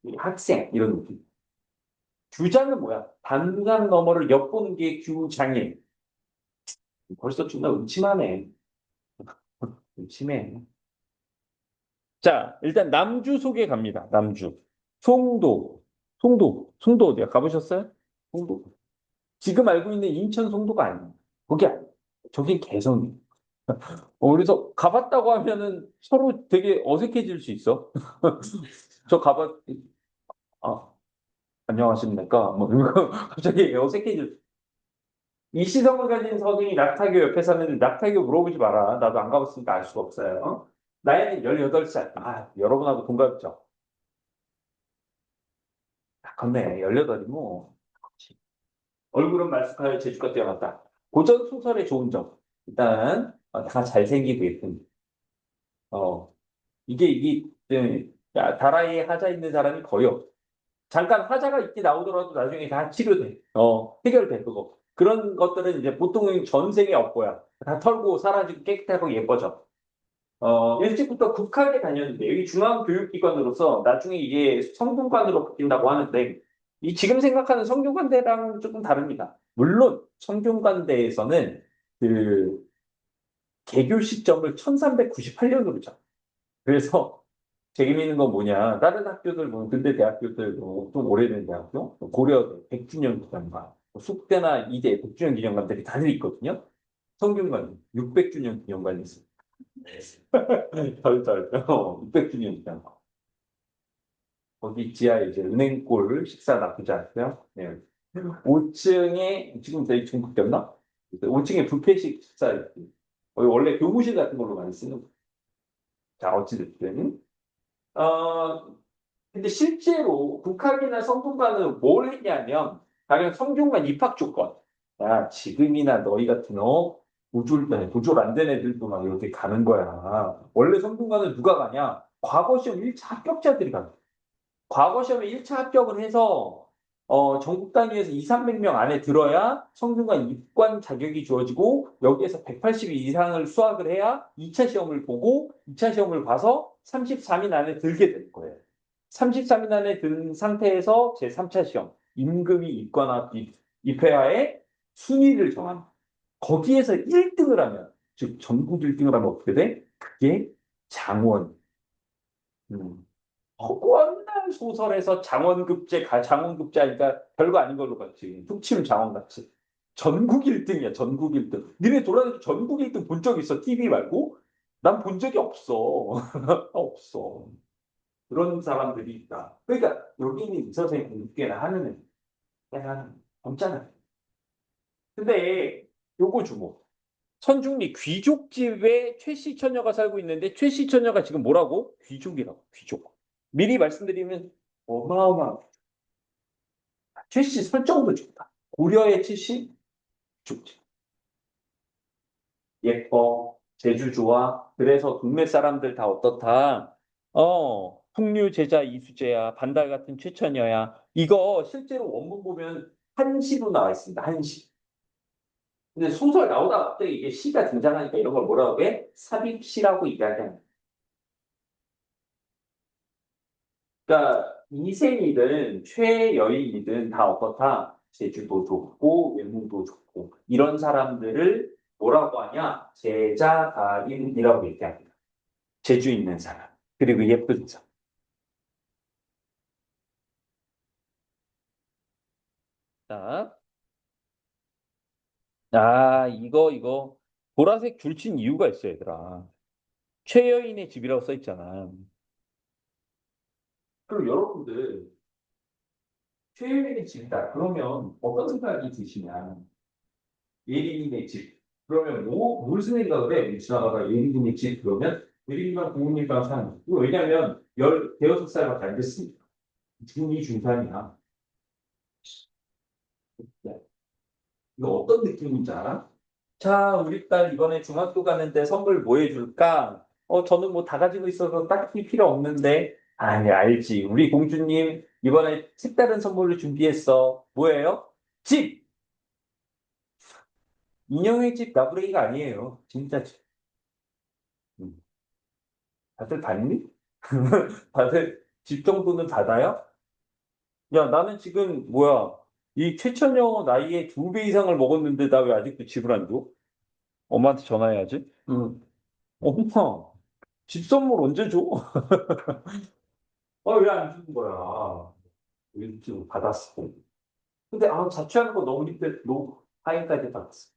이 학생, 이런 느낌. 주장은 뭐야? 단간 너머를 엿보는 게 주장일. 벌써 존나 음침하네. 음침해. 자, 일단 남주 소개 갑니다. 남주. 송도. 송도 어디야? 가보셨어요? 송도. 지금 알고 있는 인천 송도가 아니에요. 거기 아니에요. 저기 개성이. 그래서 가봤다고 하면은 서로 되게 어색해질 수 있어. 저 아, 안녕하십니까? 뭐, 이거 갑자기 어색해질. 이 시성을 가진 서둥이 낙타교 옆에 사는 낙타교 물어보지 마라. 나도 안 가봤으니까 알 수가 없어요. 나이는 18살. 아, 여러분하고 동갑이죠. 아, 컸네. 18이 뭐. 얼굴은 말쑥하여 재주가 뛰어났다. 고전 소설의 좋은 점. 일단, 다 잘생기고 예쁜. 어, 이게, 야, 다라이에 하자 있는 사람이 거의 없어. 잠깐 하자가 있게 나오더라도 나중에 다 치료돼. 해결돼, 그거. 그런 것들은 이제 보통은 전생에 없고야. 다 털고 사라지고 깨끗하고 예뻐져. 일찍부터 국학에 다녔는데, 여기 중앙교육기관으로서 나중에 이게 성균관으로 바뀐다고 하는데, 이 지금 생각하는 성균관대랑 조금 다릅니다. 물론, 성균관대에서는 그 개교 시점을 1398년으로 잡. 그래서 재미있는 건 뭐냐. 다른 학교들, 뭐, 근대 대학교들, 뭐, 좀 오래된 대학교, 뭐 고려대, 100주년 기념관, 뭐 숙대나 이대 100주년 기념관들이 다들 있거든요. 성균관 600주년 기념관이 있어요. 덜덜, 600주년 기념관. 거기 지하에 이제 은행골 식사 나쁘지 않고요. 네. 5층에, 지금 저희 중국됐나? 5층에 뷔페식 식사 있고, 거기 원래 교무실 같은 걸로 많이 쓰는 거. 자, 어찌됐든. 어, 근데 실제로 국학이나 성균관은 뭘 했냐면 가령 성균관 입학 조건. 야, 지금이나 너희 같은 부졸 안 된 애들도 막 이렇게 가는 거야. 원래 성균관은 누가 가냐? 과거 시험 1차 합격자들이 가는 거야. 과거 시험에 1차 합격을 해서 전국 단위에서 2, 300명 안에 들어야 성균관 입관 자격이 주어지고 여기에서 180일 이상을 수학을 해야 2차 시험을 보고 2차 시험을 봐서 33인 안에 들게 될 거예요. 33인 안에 든 상태에서 제3차 시험, 임금이 입관하 입회하에 순위를 정하는 거기에서 1등을 하면 즉 전국 1등을 하면 어떻게 돼? 그게 장원. 음. 허구한 소설에서 장원급제 하니까 별거 아닌 걸로 봤지. 툭치면 장원 같지. 전국 1등이야, 전국 1등. 니네 돌아다니면서 전국 1등 본 적 있어, TV 말고? 난 본 적이 없어. 없어. 그런 사람들이 있다. 그러니까 여기는 이 선생님 웃게나 하는 애. 그냥 없잖아. 근데 요거 주고. 선중리 귀족집에 최씨 처녀가 살고 있는데 최씨 처녀가 지금 뭐라고? 귀족이라고, 귀족. 미리 말씀드리면 어마어마. 최씨 설정도 좋다. 고려의 최씨 좋지. 예뻐. 제주 좋아. 그래서 동네 사람들 다 어떻다. 풍류 제자 이수재야. 반달 같은 최처녀야. 이거 실제로 원문 보면 한시로 나와 있습니다. 한시. 근데 소설 나오다가 갑자기 이게 시가 등장하니까 이런 걸 뭐라고 해? 삽입시라고 이야기합니다. 그러니까 이생이든 최여인이든 다 어떻다. 제주도 좋고 외모도 좋고 이런 사람들을 뭐라고 하냐? 제자가인이라고 얘기합니다. 재주 있는 사람 그리고 예쁜 사람. 자, 이거 보라색 줄친 이유가 있어 얘들아. 최여인의 집이라고 써 있잖아. 그럼 여러분들 최여인의 집이다. 그러면 어떤 생각이 드시냐? 예린이네 집. 그러면 무슨 생각을 해? 지나가다가 예린이네 집 그러면 예린이가 부모님과 사는. 이거 왜냐면 대여섯 살밖에 안 됐으니까. 중이 중산이야. 이거 어떤 느낌인지 알아? 자, 우리 딸 이번에 중학교 가는데 선물 뭐 해줄까? 저는 뭐 다 가지고 있어서 딱히 필요 없는데. 아니, 알지. 우리 공주님 이번에 색다른 선물을 준비했어. 뭐예요? 집! 인형의 집 나부레이가 아니에요. 진짜 집. 음. 다들 봤니? 다들 집 정도는 받아요? 야, 나는 지금 뭐야? 이 최천여 나이에 2배 이상을 먹었는데 나 왜 아직도 집을 안 줘? 엄마한테 전화해야지. 응. 엄마, 집 선물 언제 줘? 왜 안 주는 거야? 지금 받았어. 근데 자취하는 거 너무 힘들, 하인까지 받았어.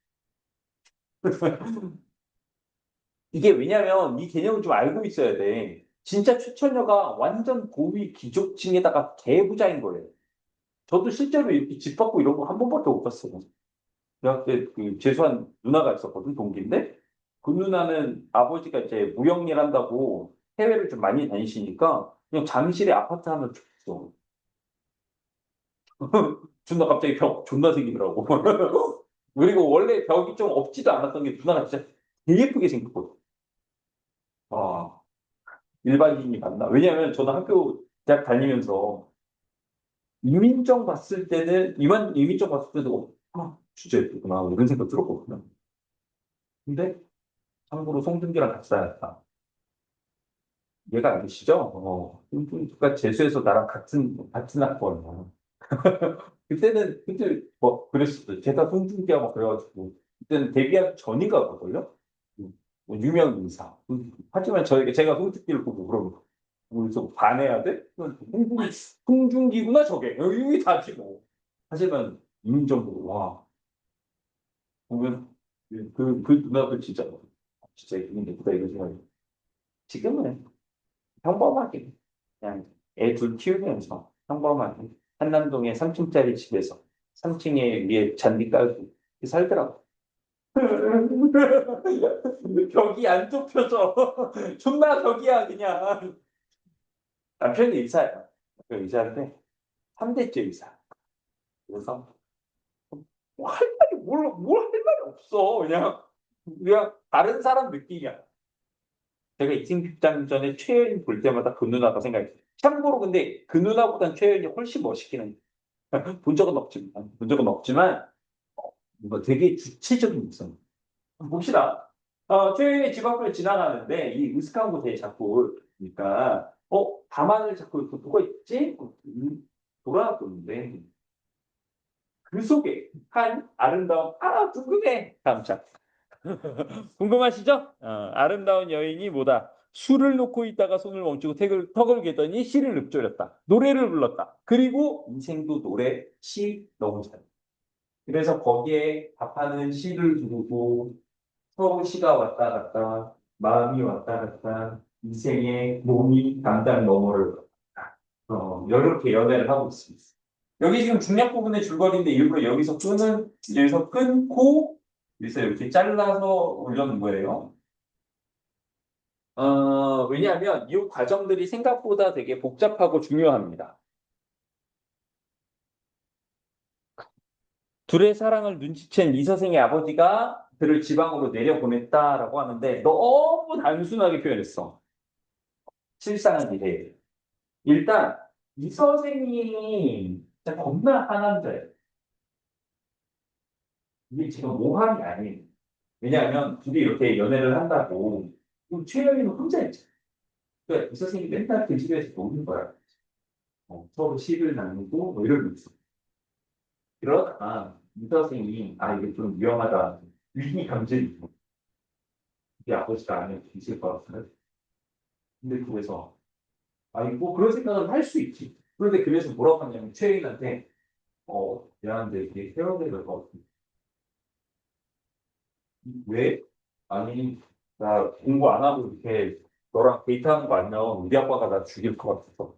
이게 왜냐면 이 개념을 좀 알고 있어야 돼. 진짜 최천여가 완전 고위 귀족층에다가 개부자인 거예요. 저도 실제로 이렇게 집 받고 이런 거 한 번밖에 못 봤어요. 대학 때 그 재수한 누나가 있었거든, 동기인데. 그 누나는 아버지가 이제 무역일 한다고 해외를 좀 많이 다니시니까 그냥 잠실에 아파트 하나 줬어. 존나 갑자기 벽 존나 생기더라고. 그리고 원래 벽이 좀 없지도 않았던 게 누나가 진짜 되게 예쁘게 생겼거든. 아, 일반인이 맞나? 왜냐면 저는 대학 다니면서 이민정 봤을 때도 진짜 예쁘구나 이런 생각 들었거든요. 근데 참고로 송중기랑 같이 다녔다. 얘가 안 계시죠? 송중기가 재수해서 나랑 같은 학번이야. 그때 뭐 그랬었어요. 제가 송중기하고 막 그래가지고 그때는 데뷔하기 전인가 보걸요? 뭐 유명 인사. 하지만 제가 송중기를 보고 그러면 그래서 반해야 돼? 송중기구나 저게. 여기 다지 뭐. 하지만 이민정도 와 보면 그 누나도 진짜 이민구다 이런 생각이. 지금은 평범하게 그냥 애 둘 키우면서 평범하게 한남동에 3층짜리 집에서 3층에 위에 잔디 깔고 이렇게 살더라고. 벽이 안 좁혀져. 존나 벽이야 그냥. 남편이 의사야. 남편 의사인데 3대째 의사. 그래서 뭐할 말이 뭘 할 말이 없어. 그냥 다른 사람 느낌이야. 제가 이승입장 전에 최혜인 볼 때마다 그 누나가 생각이. 참고로 근데 그 누나보단 최혜인이 훨씬 멋있긴 해. 본 적은 없지만, 뭔가 되게 주체적인 모습. 봅시다. 최근에 집 앞을 지나가는데, 이 으슥한 곳에 자꾸, 그러니까, 가만을 자꾸 이렇게 누가 있지? 돌아보는데, 그 속에 한 아름다운, 궁금해! 다음 장. 궁금하시죠? 아름다운 여인이 뭐다? 술을 놓고 있다가 손을 멈추고 턱을 개더니 시를 읊조렸다. 노래를 불렀다. 그리고 인생도 노래, 시 너무 잘. 그래서 거기에 답하는 시를 두고 서로 시가 왔다 갔다, 마음이 왔다 갔다, 인생의 몸이 담당 너머를 이렇게 연애를 하고 있습니다. 여기 지금 중략 부분의 줄거리인데 일부러 여기서 끊고 여기서 이렇게 잘라서 올려놓은 거예요. 왜냐하면 이 과정들이 생각보다 되게 복잡하고 중요합니다. 둘의 사랑을 눈치챈 이 선생의 아버지가 그를 지방으로 내려보냈다라고 하는데 너무 단순하게 표현했어. 실상은 이래요. 일단 이 선생이 진짜 겁나 하남자예요. 이게 지금 모함이 아니에요. 왜냐하면 둘이 이렇게 연애를 한다고 그럼 최영이는 혼자 있죠. 그러니까 이 선생이 맨날 그 집에서 노는 거야. 서로 시를 나누고 뭐 이러고 있어. 그러다가 이 선생이 이게 좀 위험하다. 위기 감정이 우리 아버지가 안에 있을 것 같은데. 근데 그래서 뭐 그런 생각을 할 수 있지. 그런데 그래서 뭐라고 하냐면 최인한테 미안한데 이게 헤어져야 될 것 같아. 왜? 아니 나 공부 안 하고 이렇게 너랑 데이트하는 거 아니면 우리 아빠가 나 죽일 것 같아서.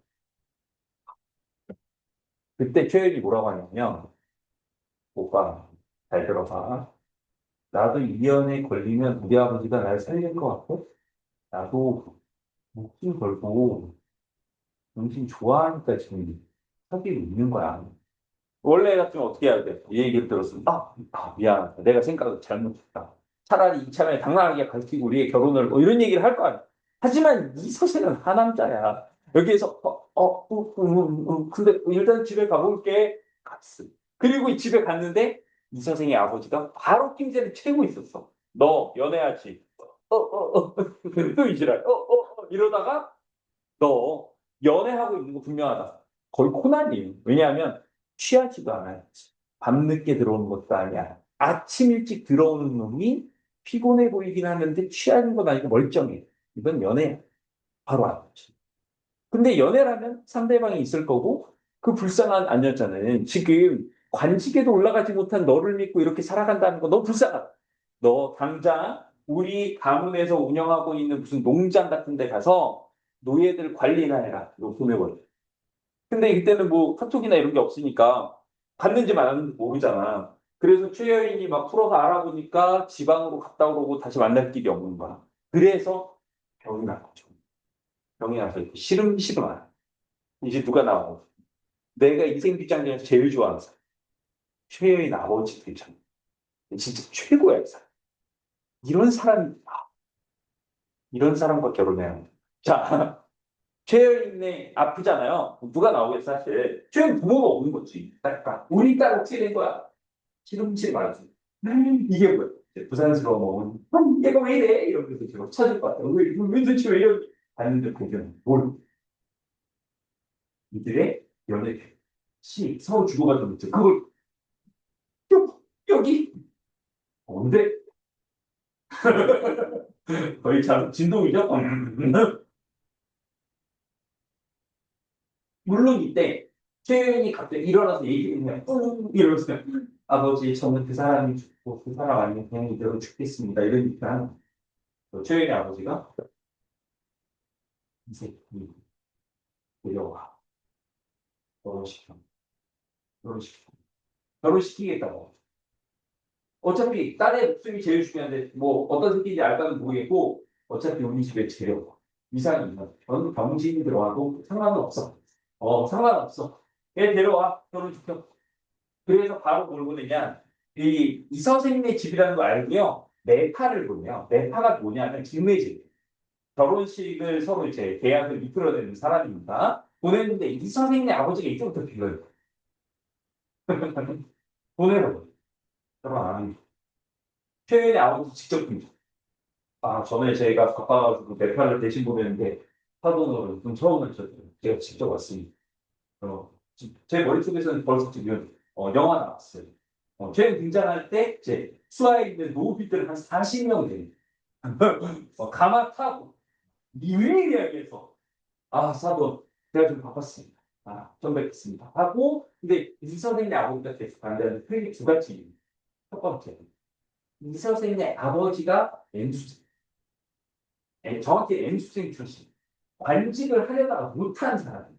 그때 최일이 뭐라고 하냐면 오빠 잘 들어봐. 나도 이 연에 걸리면 우리 아버지가 날 살릴 것 같고 나도 목숨 걸고 당신 좋아하니까 지금 사귀고 있는 거야. 원래 같으면 어떻게 해야 돼? 이 얘기를 들었으면 미안하다. 내가 생각을 잘못했다. 차라리 이참에 당당하게 밝히고 우리의 결혼을 이런 얘기를 할 거 아니야. 하지만 이 서세는 하남자야. 여기에서 근데 일단 집에 가볼게. 갔어. 그리고 이 집에 갔는데 이 선생의 아버지가 바로 낌새를 채고 있었어. 너 연애하지? 또 이지랄. 이러다가 너 연애하고 있는 거 분명하다. 거의 코난이에요. 왜냐하면 취하지도 않아요. 밤늦게 들어오는 것도 아니야. 아침 일찍 들어오는 놈이 피곤해 보이긴 하는데 취하는 건 아니고 멀쩡해. 이건 연애야. 바로 알았지. 근데 연애라면 상대방이 있을 거고 그 불쌍한 안여자는 지금 관직에도 올라가지 못한 너를 믿고 이렇게 살아간다는 거 너무 불쌍하다. 너 당장 우리 가문에서 운영하고 있는 무슨 농장 같은 데 가서 노예들 관리나 해라. 이거 보내버려. 근데 그때는 뭐 카톡이나 이런 게 없으니까 갔는지 말았는지 모르잖아. 그래서 최여인이 막 풀어서 알아보니까 지방으로 갔다 오고 다시 만날 길이 없는 거야. 그래서 병이 난 거죠. 병이 나서 이렇게 시름시름 하는 이제 누가 나오고 내가 인생 뒷장 중에서 제일 좋아하는 사람 최여인 아버지 되잖아. 진짜 최고야 이 사람. 이런 사람이 이런 사람과 결혼해야 돼. 자, 최여인네 아프잖아요. 누가 나오겠어 사실. 최여인 부모가 없는 거지. 그러니까 우리 딸 어떻게 된 거야? 시름시름 말하지. 이게 뭐야? 이제 부산스러워. 얘가 왜 이래? 이러면서 제가 찾을 것 같아요. 왜 도대체 왜 이러? 봤는데 그게 뭘 이들의 연애 시 서로 주고받는 거죠. 그걸 여기 뭔데? 거의 참 진동이죠. 물론 이때 최윤이 갑자기 일어나서 얘기했냐 이러면서 아버지 저는 그 사람이 죽고 그 사람 아니면 그냥 이대로 죽겠습니다 이러니까 최윤의 아버지가 이 새끼 데려와 결혼시켜 결혼시켜 결혼시키겠다고 어차피 딸의 목숨이 제일 중요한데 뭐 어떤 새끼인지 알까는 모르겠고 어차피 우리 집에 데려와 이상이 있나 저는 병신이 들어와도 상관은 없어 상관없어 얘 데려와 결혼시켜 그래서 바로 뭘 보느냐. 이 선생님의 집이라는 거 알고요. 내파를 보내요. 내파가 뭐냐면 김매직. 결혼식을 서로 이제 계약을 이끌어내는 사람입니다. 보냈는데 이 선생님의 아버지가 이때부터 빌려요. 보내라고. 그러면 최근에 아버지 직접 봅니다. 아, 전에 제가 바빠가지고 대파를 대신 보냈는데 사돈으로 좀 처음을 쳤어요. 제가 직접 왔습니다. 제 머릿속에서는 벌써 지금 영화 나왔어요. 최근 등장할 때 이제 수아에 있는 노비들 한 40명 돼요. 가마 타고 미리하게 해서 아, 사돈, 제가 좀 바빴습니다. 아, 좀 뵙겠습니다. 하고, 근데 이 선생님 아버지가 계속 반대하는 크게 두 가지. 첫 번째, 이 선생님의 아버지가 N수생, 정확히 N수생 출신. 관직을 하려다가 못한 사람.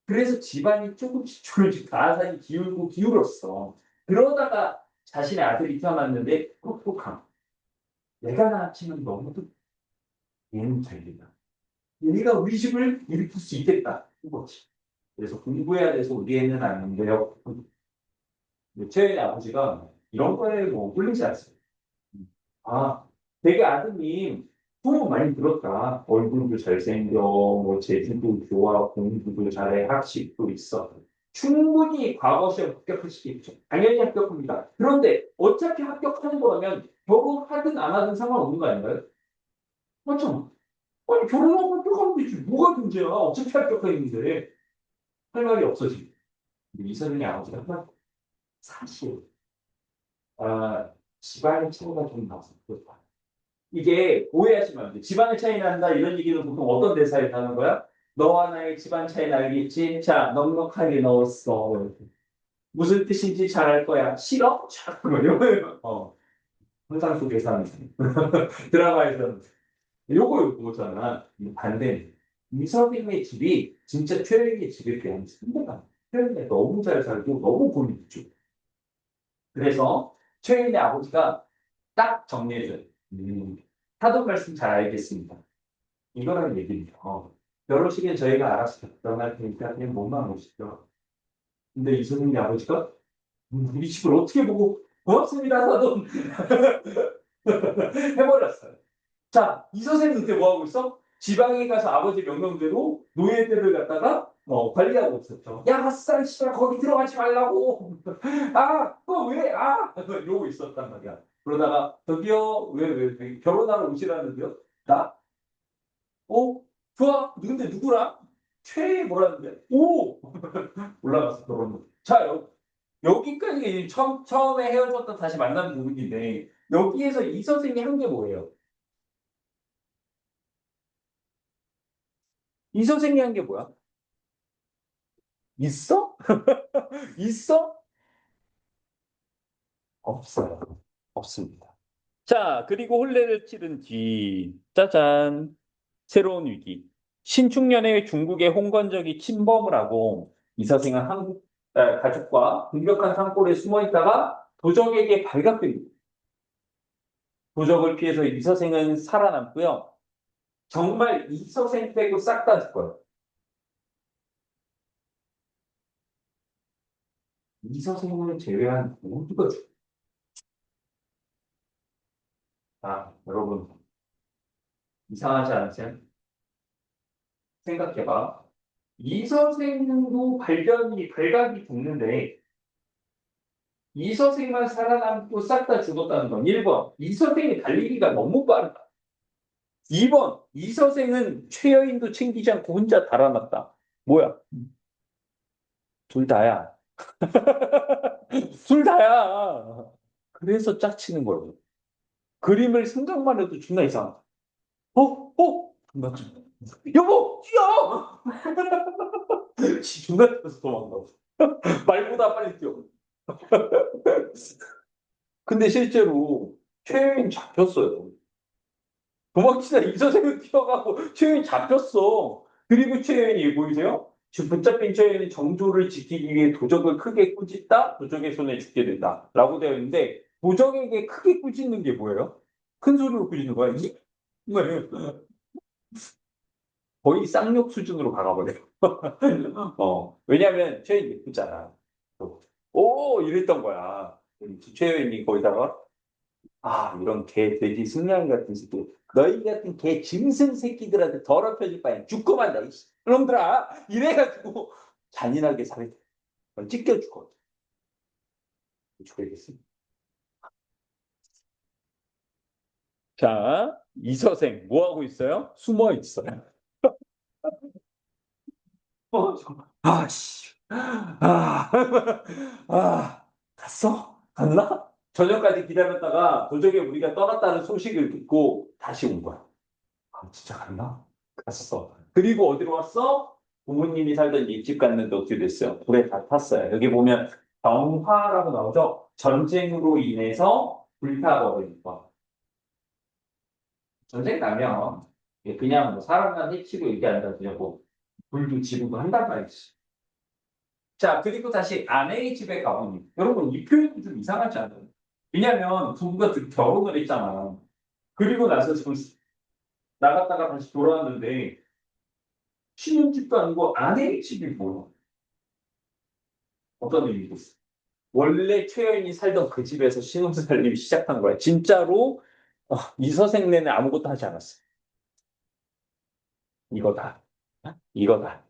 그래서 집안이 조금씩 가산이 기울고 기울었어. 그러다가 자신의 아들이 태어났는데 똑똑함. 내가 낳았지만 너무도 얘는 잘 된다. 얘가 우리 집을 일으킬 수 있겠다. 이거지. 그래서 공부해야 돼서 우리 애는 아닌데요. 최애의 아버지가 이런 거에 뭐 홀리지 않습니다. 아, 되게 아드님 소문 많이 들었다. 얼굴도 잘생겨, 뭐 재주도 좋아, 공부도 잘해, 학식도 있어. 충분히 과거 시험 합격할 수 있죠. 당연히 합격합니다. 그런데 어차피 합격하는 거라면 결혼하든 안 하든 상관없는 거 아닌가요? 맞죠? 아니 결혼하고 합격하면 되지. 뭐가 문제야? 어차피 합격했는데 할 말이 없어지. 이선생의 아버지가 한 말, 사실 집안의 차이가 좀 나서 그렇다. 이게 오해하시면 안 돼. 집안의 차이 난다 이런 얘기는 보통 어떤 대사에 하는 거야? 너와 나의 집안 차이 나겠지? 자, 넉넉하게 넣었어. 이렇게. 무슨 뜻인지 잘 알 거야. 싫어? 자, 뭐 이런 거. 항상 속에서는 드라마에서는 요거잖아. 반대는 이선생의 집이 진짜 최영의 집에 비하면 상대가 최영이 너무 잘 살고 너무 본인이죠. 그래서 최영의 아버지가 딱 정리해줘요. 하던 말씀 잘 알겠습니다. 이거라는 얘기입니다. 결혼식엔 저희가 알아서 결혼할 테니까 그냥 몸만 오시죠. 근데 이선생님 아버지가 우리 집을 어떻게 보고 고맙습니다 하던 해버렸어요. 자, 이 선생님 그때 뭐 하고 있어? 지방에 가서 아버지 명령대로 노예들을 갖다가 관리하고 있었죠. 야, 핫살 씨발 거기 들어가지 말라고. 아, 그거 왜? 아, 이러고 있었단 말이야. 그러다가 저기요, 왜 결혼하러 오시라는데요? 나? 좋아. 근데 누구랑? 최애 뭐라는데? 오! 올라갔어, 결혼. 자, 여기까지 처음에 헤어졌다 다시 만난 부분인데, 여기에서 이 선생님이 한 게 뭐예요? 이 선생님이 한 게 뭐야? 있어? 있어? 없어요. 없습니다. 자, 그리고 혼례를 치른 뒤, 짜잔. 새로운 위기. 신축년에 중국의 홍건적이 침범을 하고 이사생은 한국 가족과 공격한 산골에 숨어 있다가 도적에게 발각됩니다. 도적을 피해서 이서생은 살아남고요. 정말 이서생 빼고 싹 다 죽어요. 이서생을 제외한 모두가 죽어요. 아, 여러분 이상하지 않으세요? 생각해봐. 이서생도 발각이 됐는데 이서생만 살아남고 싹 다 죽었다는 건 1번. 이서생이 달리기가 너무 빠르다. 2번. 이서생은 최여인도 챙기지 않고 혼자 달아났다. 뭐야? 둘 다야. 둘 다야. 그래서 짝치는 거예요. 그림을 생각만 해도 존나 이상하다. 어? 어? 맞죠? 여보, 뛰어! 존나 뛰어서 도망가. 말보다 빨리 뛰어. 근데 실제로 최영이 잡혔어요. 도망치다 이 선생은 뛰어가고 최영이 잡혔어. 그리고 최영이 보이세요? 지금 붙잡힌 최영이 정조를 지키기 위해 도적을 크게 꾸짖다 도적의 손에 죽게 된다. 라고 되어 있는데 도적에게 크게 꾸짖는 게 뭐예요? 큰 소리로 꾸짖는 거야. 거의 쌍욕 수준으로 가가버려요. 왜냐면 최영이 예쁘잖아. 오! 이랬던 거야. 최영이 거기다가 이런 개, 돼지, 승냥이 같은 새끼. 너희 같은 개, 짐승 새끼들한테 더럽혀질 바엔 죽고 만다, 이놈들아! 이래가지고 잔인하게 살해. 찢겨 죽어. 주겠습니다. 자, 이서생 뭐 하고 있어요? 숨어 있어요. 아씨, 갔어? 갔나? 저녁까지 기다렸다가 도저히 우리가 떠났다는 소식을 듣고 다시 온 거야. 진짜 갔나? 갔어. 그리고 어디로 왔어? 부모님이 살던 이 집 갔는데 어떻게 됐어요? 불에 다 탔어요. 여기 보면 병화라고 나오죠? 전쟁으로 인해서 불타버린 거. 전쟁 나면 그냥 뭐 사람만 해치고 얘기한다 그냥 뭐 불도 지르고 한단 말이지. 자, 그리고 다시 아내의 집에 가보니 여러분 이 표현이 좀 이상하지 않아요? 왜냐면 부부가 결혼을 했잖아. 그리고 나서 지금 나갔다가 다시 돌아왔는데 신혼집도 아니고 아내의 집이 뭐야? 어떤 의미겠어? 원래 최여인이 살던 그 집에서 신혼살림이 시작한 거야. 진짜로 이서생내는 아무것도 하지 않았어. 이거다. 이거다.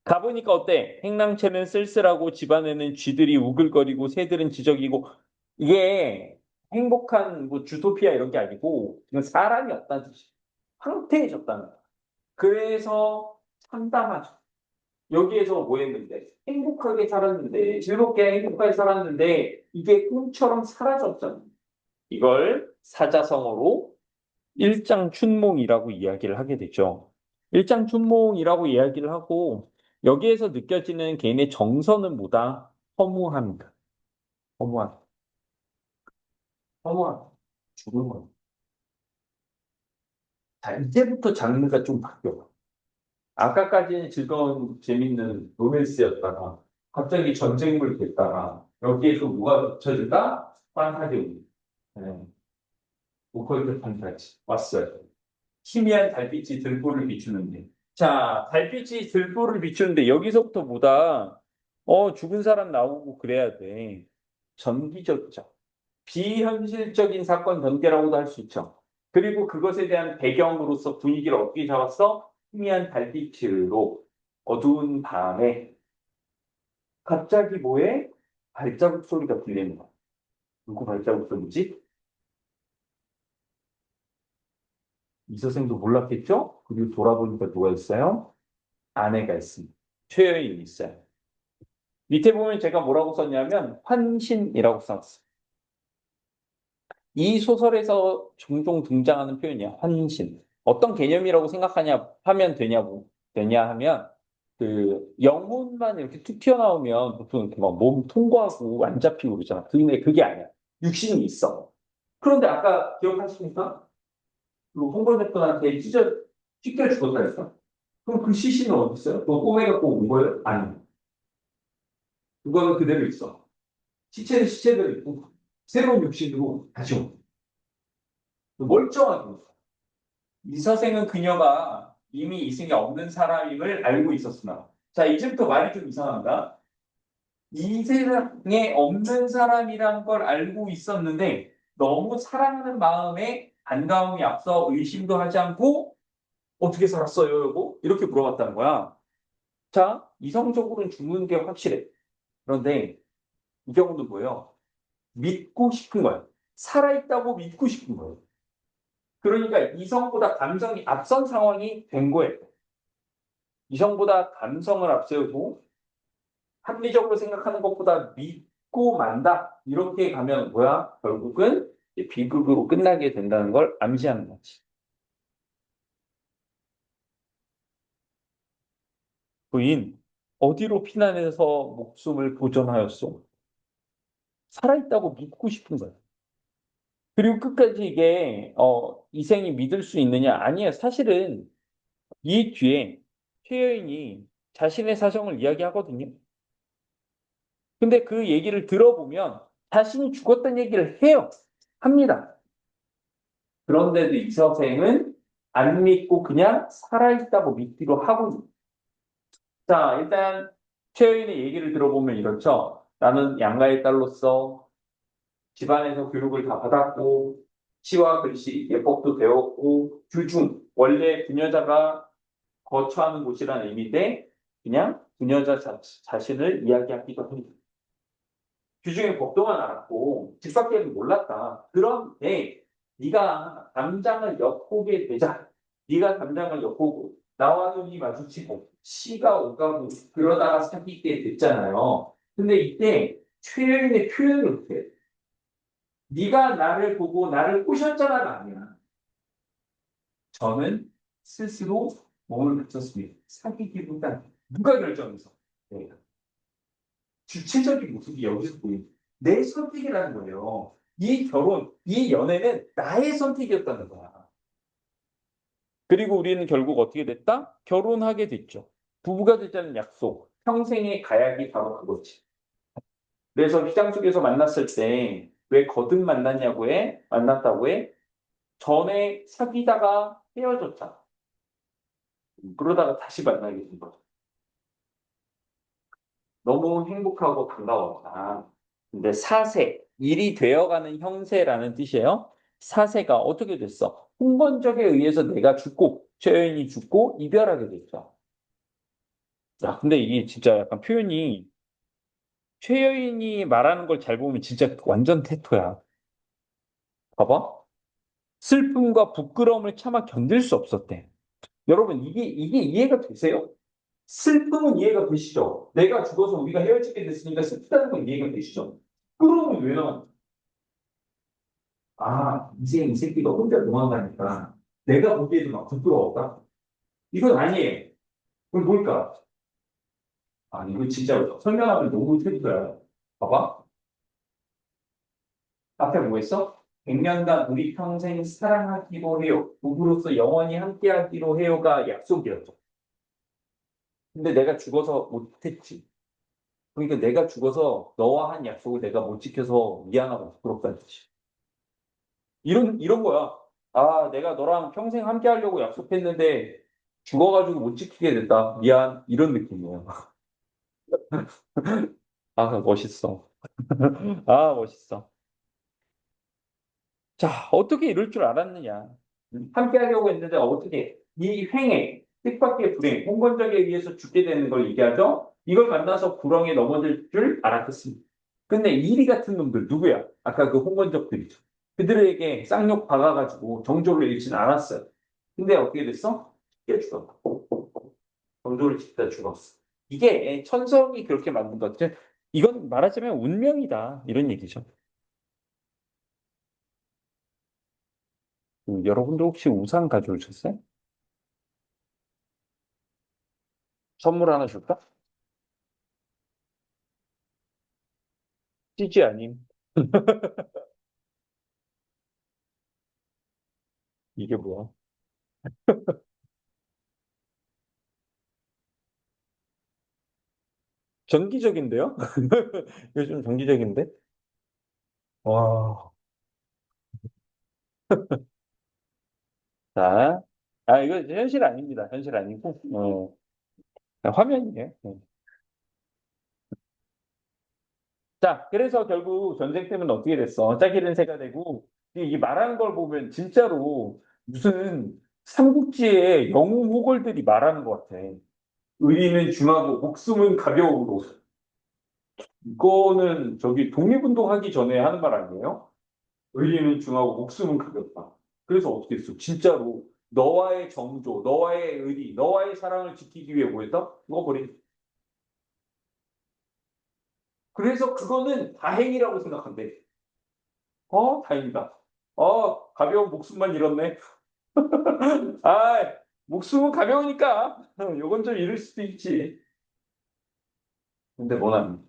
가보니까 어때? 행랑채는 쓸쓸하고 집안에는 쥐들이 우글거리고 새들은 지저귀고 이게 행복한 뭐 주토피아 이런 게 아니고 그냥 사람이 없다는 뜻이야. 황폐해졌다는 거야. 그래서 참담하죠. 여기에서 뭐 했는데? 행복하게 살았는데, 즐겁게 행복하게 살았는데, 이게 꿈처럼 사라졌잖아. 이걸 사자성어로 일장춘몽이라고 이야기를 하게 되죠. 일장춘몽이라고 이야기를 하고, 여기에서 느껴지는 개인의 정서는 뭐다? 허무함이다. 허무함. 허무함. 죽은 거. 자, 이제부터 장르가 좀 바뀌어. 아까까지는 즐거운, 재밌는 로맨스였다가, 갑자기 전쟁물 됐다가, 여기에서 뭐가 붙여진다? 판타지. 네. 오컬트 판타지. 왔어요. 희미한 달빛이 들보를 비추는데. 자, 달빛이 들보를 비추는데, 여기서부터 뭐다? 죽은 사람 나오고 그래야 돼. 전기적이죠. 비현실적인 사건 전개라고도 할 수 있죠. 그리고 그것에 대한 배경으로서 분위기를 어떻게 잡았어? 희미한 달빛으로 어두운 밤에 갑자기 뭐해? 발자국 소리가 들리는 거야. 누구 발자국 소리지? 이서생도 몰랐겠죠? 그리고 돌아보니까 누가 있어요? 아내가 있습니다. 최여인이 있어요. 밑에 보면 제가 뭐라고 썼냐면 환신이라고 썼어요. 이 소설에서 종종 등장하는 표현이야. 환신. 어떤 개념이라고 생각하냐 하면 되냐 하면 그 영혼만 이렇게 툭 튀어나오면 보통 이렇게 막 몸 통과하고 안 잡히고 그러잖아. 근데 그게 아니야. 육신이 있어. 그런데 아까 기억하십니까? 그 홍보대표한테 찢겨 죽었다 했어. 그럼 그 시신은 어디 있어요? 그거 꼬매갖고 온 거예요? 아니요. 그거는 그대로 있어. 시체는 시체대로 있고 새로운 육신으로 다시 온 거예요. 멀쩡하게. 이서생은 그녀가 이미 이승에 없는 사람임을 알고 있었으나 자 이제부터 말이 좀 이상합니다. 이 세상에 없는 사람이란 걸 알고 있었는데 너무 사랑하는 마음에 반가움이 앞서 의심도 하지 않고 어떻게 살았어요 여보? 이렇게 물어봤다는 거야. 자 이성적으로는 죽는 게 확실해. 그런데 이 경우는 뭐예요? 믿고 싶은 거예요. 살아있다고 믿고 싶은 거예요. 그러니까 이성보다 감성이 앞선 상황이 된 거예요. 이성보다 감성을 앞세우고 합리적으로 생각하는 것보다 믿고 만다. 이렇게 가면 뭐야? 결국은 비극으로 끝나게 된다는 걸 암시하는 거지. 부인, 어디로 피난해서 목숨을 보존하였소? 살아있다고 믿고 싶은 거야. 그리고 끝까지 이게 이생이 믿을 수 있느냐? 아니에요. 사실은 이 뒤에 최여인이 자신의 사정을 이야기하거든요. 근데 그 얘기를 들어보면 자신이 죽었다는 얘기를 해요. 합니다. 그런데도 이 선생은 안 믿고 그냥 살아있다고 믿기로 하고. 자, 일단 최여인의 얘기를 들어보면 이렇죠. 나는 양가의 딸로서 집안에서 교육을 다 받았고 시와 글씨, 예법도 배웠고 규중, 원래 부녀자가 거처하는 곳이라는 의미인데 그냥 부녀자 자신을 이야기하기도 합니다. 규중의 법도만 알았고 집 밖에는 몰랐다. 그런데 네가 담장을 엿보게 되자. 네가 담장을 엿보고 나와 눈이 마주치고 시가 오가고 그러다가 사귀게 됐잖아요. 근데 이때 최여인의 표현이 어떻게 해? 네가 나를 보고 나를 꼬셨잖아가 아니야. 저는 스스로 몸을 바쳤습니다. 사귀기보다 누가 결정해서? 내가. 주체적인 모습이 여기서 보이는 내 선택이라는 거예요. 이 결혼, 이 연애는 나의 선택이었다는 거야. 그리고 우리는 결국 어떻게 됐다? 결혼하게 됐죠. 부부가 되자는 약속, 평생의 가약이 바로 그거지. 그래서 휘장 속에서 만났을 때 왜 거듭 만났냐고 해? 만났다고 해? 전에 사귀다가 헤어졌잖아. 그러다가 다시 만나게 된 거죠. 너무 행복하고 반가웠다. 근데 사세, 일이 되어가는 형세라는 뜻이에요. 사세가 어떻게 됐어? 홍건적에 의해서 내가 죽고, 최여인이 죽고, 이별하게 됐죠. 야, 근데 이게 진짜 약간 표현이, 최여인이 말하는 걸 잘 보면 진짜 완전 테토야. 봐봐. 슬픔과 부끄러움을 차마 견딜 수 없었대. 여러분, 이게 이해가 되세요? 슬픔은 이해가 되시죠? 내가 죽어서 우리가 헤어지게 됐으니까 슬프다는 건 이해가 되시죠? 부끄러움은 왜 나와? 아, 이제 이 새끼가 혼자 도망가니까 내가 보기에도 막 부끄러웠다? 이건 아니에요. 그럼 뭘까? 아, 이거 진짜 설명하면 너무 틀리더라. 봐봐. 앞에 뭐 했어? 100년간 우리 평생 사랑하기로 해요. 부부로서 영원히 함께하기로 해요가 약속이었죠. 근데 내가 죽어서 못했지. 그러니까 내가 죽어서 너와 한 약속을 내가 못 지켜서 미안하고 부끄럽다는 뜻이. 이런 거야. 아, 내가 너랑 평생 함께 하려고 약속했는데 죽어가지고 못 지키게 됐다. 미안. 이런 느낌이에요. 아, 멋있어. 아, 멋있어. 자, 어떻게 이럴 줄 알았느냐. 함께 하려고 했는데 어떻게 이 횡에 뜻밖의 불행, 홍건적에 의해서 죽게 되는 걸 얘기하죠. 이걸 만나서 불황에 넘어질 줄 알았겠습니다. 근데 이리 같은 놈들 누구야? 아까 그 홍건적들이죠. 그들에게 쌍욕 박아가지고 정조를 잃지는 않았어요. 근데 어떻게 됐어? 쉽게 죽었다. 정조를 짓다 죽었어. 이게 천성이 그렇게 만든 것들. 이건 말하자면 운명이다. 이런 얘기죠. 여러분도 혹시 우산 가져오셨어요? 선물 하나 줄까? 찌지 아님. 이게 뭐야? 정기적인데요? 요즘 정기적인데? 와. 자, 이거 이제 현실 아닙니다. 현실 아니고, 화면이에요. 자, 그래서 결국 전쟁 때문에 어떻게 됐어? 짜기는 새가 되고, 이 말하는 걸 보면 진짜로 무슨 삼국지의 영웅 호걸들이 말하는 것 같아. 의리는 중하고 목숨은 가벼우로. 이거는 저기 독립운동하기 전에 하는 말 아니에요? 의리는 중하고 목숨은 가볍다. 그래서 어떻게 했어? 진짜로 너와의 정조, 너와의 의리, 너와의 사랑을 지키기 위해 뭐 했다? 죽어버린. 그래서 그거는 다행이라고 생각한대. 다행이다. 가벼운 목숨만 잃었네. 아, 목숨은 가벼우니까 요건 좀 잃을 수도 있지. 근데 뭐냐면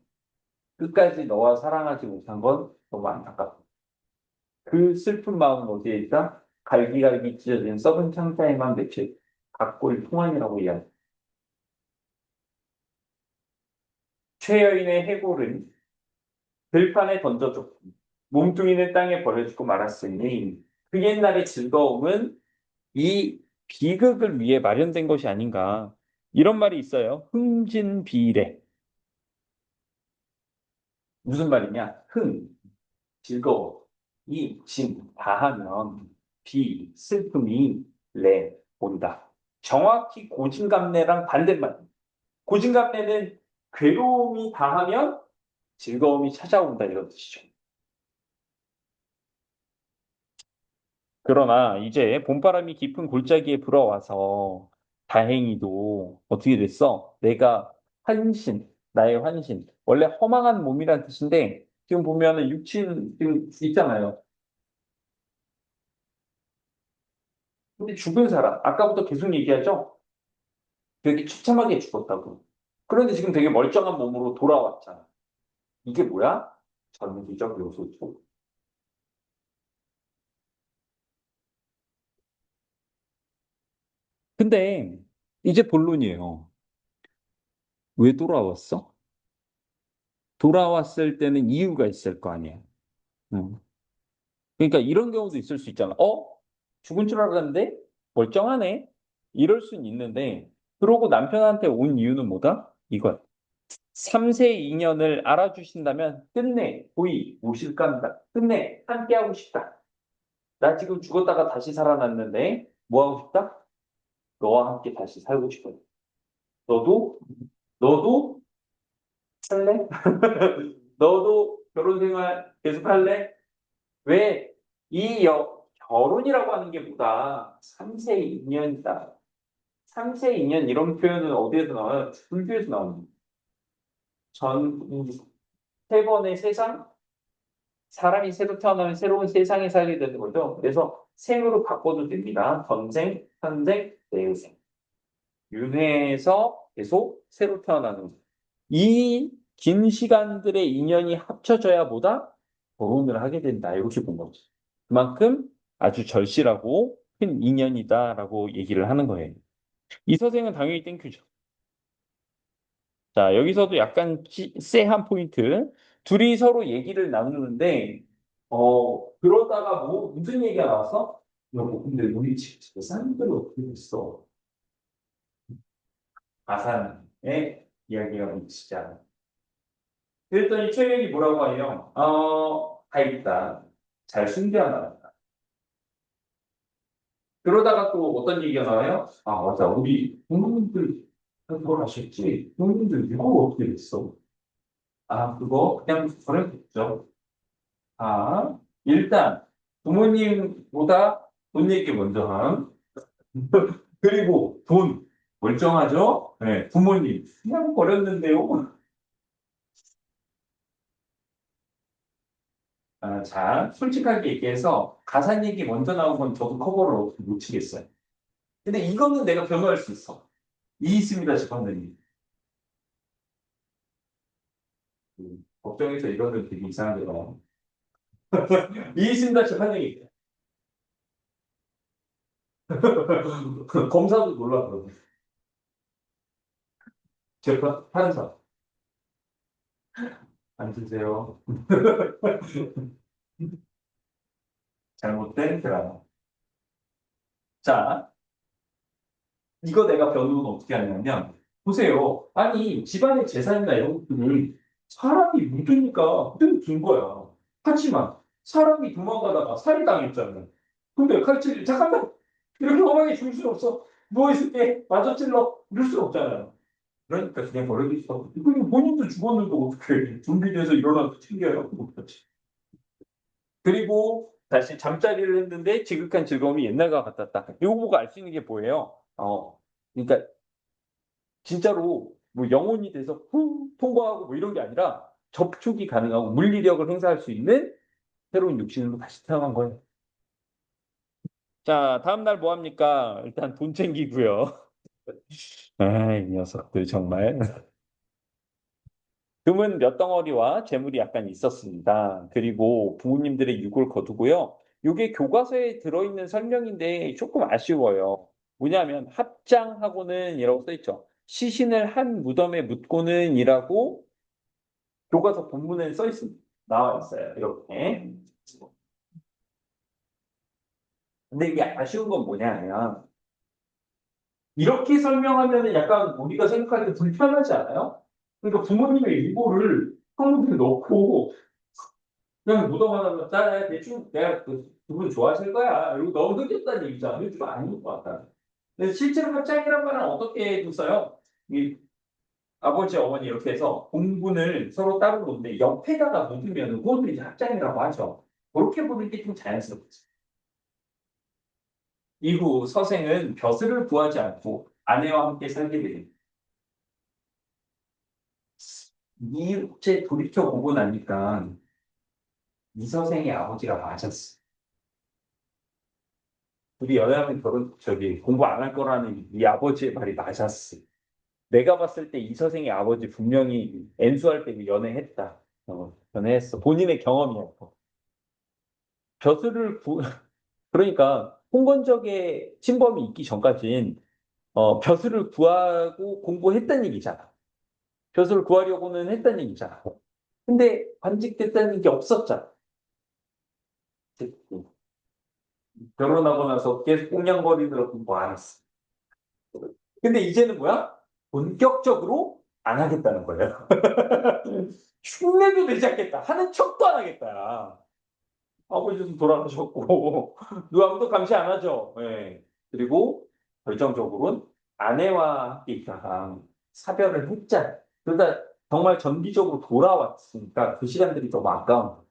끝까지 너와 사랑하지 못한 건 너무 안타깝다. 그 슬픈 마음은 어디에 있다? 갈기갈기 찢어진 썩은 창자에만 맺힌 각골 통환이라고 이야기. 최여인의 해골은 들판에 던져줬고 몸뚱이는 땅에 버려지고 말았으니 그 옛날의 즐거움은 이 비극을 위해 마련된 것이 아닌가. 이런 말이 있어요. 흥진비례. 무슨 말이냐? 즐거워. 다하면 슬픔이 온다. 정확히 고진감래랑 반대말. 고진감래는 괴로움이 다하면 즐거움이 찾아온다 이런 뜻이죠. 그러나 이제 봄바람이 깊은 골짜기에 불어와서 다행히도 어떻게 됐어? 내가 환신, 나의 환신. 원래 허망한 몸이란 뜻인데 지금 보면은 육신 지금 있잖아요. 근데 죽은 사람, 아까부터 계속 얘기하죠? 되게 처참하게 죽었다고. 그런데 지금 되게 멀쩡한 몸으로 돌아왔잖아. 이게 뭐야? 전기적 요소죠. 근데 이제 본론이에요. 왜 돌아왔어? 돌아왔을 때는 이유가 있을 거 아니야. 응. 그러니까 이런 경우도 있을 수 있잖아. 죽은 줄 알았는데 멀쩡하네. 이럴 수는 있는데 그러고 남편한테 온 이유는 뭐다? 이거야. 3세 인연을 알아주신다면 끝내 고이 모실까 합니다. 끝내 함께하고 싶다. 나 지금 죽었다가 다시 살아났는데 뭐 하고 싶다? 너와 함께 다시 살고 싶어요. 너도 너도 살래? 너도 결혼 생활 계속 할래? 왜? 결혼이라고 하는 게 뭐다? 3세 인연이다. 3세 인연 이런 표현은 어디에서 나와요? 불교에서 나옵니다. 세 번의 세상? 사람이 새로 태어나면 새로운 세상에 살게 되는 거죠. 그래서 생으로 바꿔도 됩니다. 전생, 현생, 내생. 윤회에서 계속 새로 태어나는 거. 이 긴 시간들의 인연이 합쳐져야 보다 결혼을 하게 된다. 이렇게 본 거죠. 그만큼 아주 절실하고 큰 인연이다라고 얘기를 하는 거예요. 이 서생은 당연히 땡큐죠. 자, 여기서도 약간 쎄한 포인트. 둘이 서로 얘기를 나누는데, 그러다가 무슨 얘기가 나왔어? 여보, 근데 우리 집 사람들이 어떻게 됐어? 가산의 이야기가 있시잖아. 그랬더니 최명이 뭐라고 해요? 다 있다. 잘 숨겨놔. 그러다가 또 어떤 얘기가 나와요? 아, 맞아. 우리 부모님들 돌아가셨지? 부모님들 이거 어떻게 됐어? 아, 그거 그냥 버려뒀죠. 아, 일단 부모님보다 돈 얘기 먼저 함. 그리고 돈 멀쩡하죠? 네, 부모님 그냥 버렸는데요. 아, 자, 솔직하게 얘기해서 가산 얘기 먼저 나온 건 저도 커버를 어떻게 못 치겠어요. 근데 이거는 내가 변호할 수 있어. 이 있습니다, 재판장님. 법정에서 이거는 되게 이상하게 나와. 이 있습니다, 재판장님. 검사도 놀라 그러네. 판사. 앉으세요. 잘못된 드라마. 자, 이거 내가 변호는 어떻게 하냐면, 보세요. 아니, 집안의 재산이나 이런 것들을 사람이 묻으니까 그대로 준 거야. 하지만, 사람이 도망가다가 살해당했잖아요. 근데 칼질, 잠깐만! 이렇게 험하게 죽을 수는 없어. 누워있을 때 맞아 찔러. 이럴 수는 없잖아요. 그러니까 그냥 버려두어. 그냥 본인도 죽었는데 어떻게 준비돼서 일어나서 챙겨요? 못하지. 그리고 다시 잠자리를 했는데 지극한 즐거움이 옛날과 같았다. 이거 보고 알 수 있는 게 뭐예요? 그러니까 진짜로 뭐 영혼이 돼서 통과하고 뭐 이런 게 아니라 접촉이 가능하고 물리력을 행사할 수 있는 새로운 육신으로 다시 태어난 거예요. 자, 다음 날 뭐 합니까? 일단 돈 챙기고요. 아, 이 녀석들 정말. 금은 몇 덩어리와 재물이 약간 있었습니다. 그리고 부모님들의 유골 거두고요. 이게 교과서에 들어있는 설명인데 조금 아쉬워요. 뭐냐면 합장하고는 이라고 써있죠. 시신을 한 무덤에 묻고는 이라고 교과서 본문에 써있습니다. 나와 있어요. 이렇게. 근데 이게 아쉬운 건 뭐냐면 이렇게 설명하면 약간 우리가 생각하기에 불편하지 않아요? 그러니까 부모님의 유골을 한무에 넣고 그냥 무덤 하나만 짜야 대충 내가 그분 좋아하실 거야. 이러고 너무 흔들었다는 얘기잖아. 이거 좀 아닌 것 같다. 근데 실제로 합장이란 말은 어떻게 써요? 이 아버지, 어머니 이렇게 해서 공분을 서로 따로 놓는데 옆에다가 묻으면 그것도 이제 합장이라고 하죠. 그렇게 보는 게 좀 자연스럽지. 이후 서생은 벼슬을 구하지 않고 아내와 함께 살게 됩니다. 이제 돌이켜 보고 나니까 이 서생의 아버지가 맞았어. 우리 연애하면 공부 안 할 거라는 이 아버지의 말이 맞았어. 내가 봤을 때 이 서생의 아버지 분명히 엔수할 때 연애했다. 연애했어. 본인의 경험이었고. 벼슬을 구, 그러니까 홍건적의 친범이 있기 전까진 벼슬을 구하고 공부했다는 얘기잖아. 벼슬을 구하려고는 했다는 얘기잖아. 근데 관직됐다는 게 없었잖아. 결혼하고 나서 계속 꽁냥거리느라 공부 안 했어. 근데 이제는 뭐야? 본격적으로 안 하겠다는 거예요. 흉내도 내지 않겠다. 하는 척도 안 하겠다. 아버지도 돌아가셨고, 누가 아무도 감시 안 하죠. 예. 그리고 결정적으로는 아내와 함께 있다가 사별을 했잖아요. 그러다 정말 정기적으로 돌아왔으니까 그 시간들이 너무 아까운 거예요.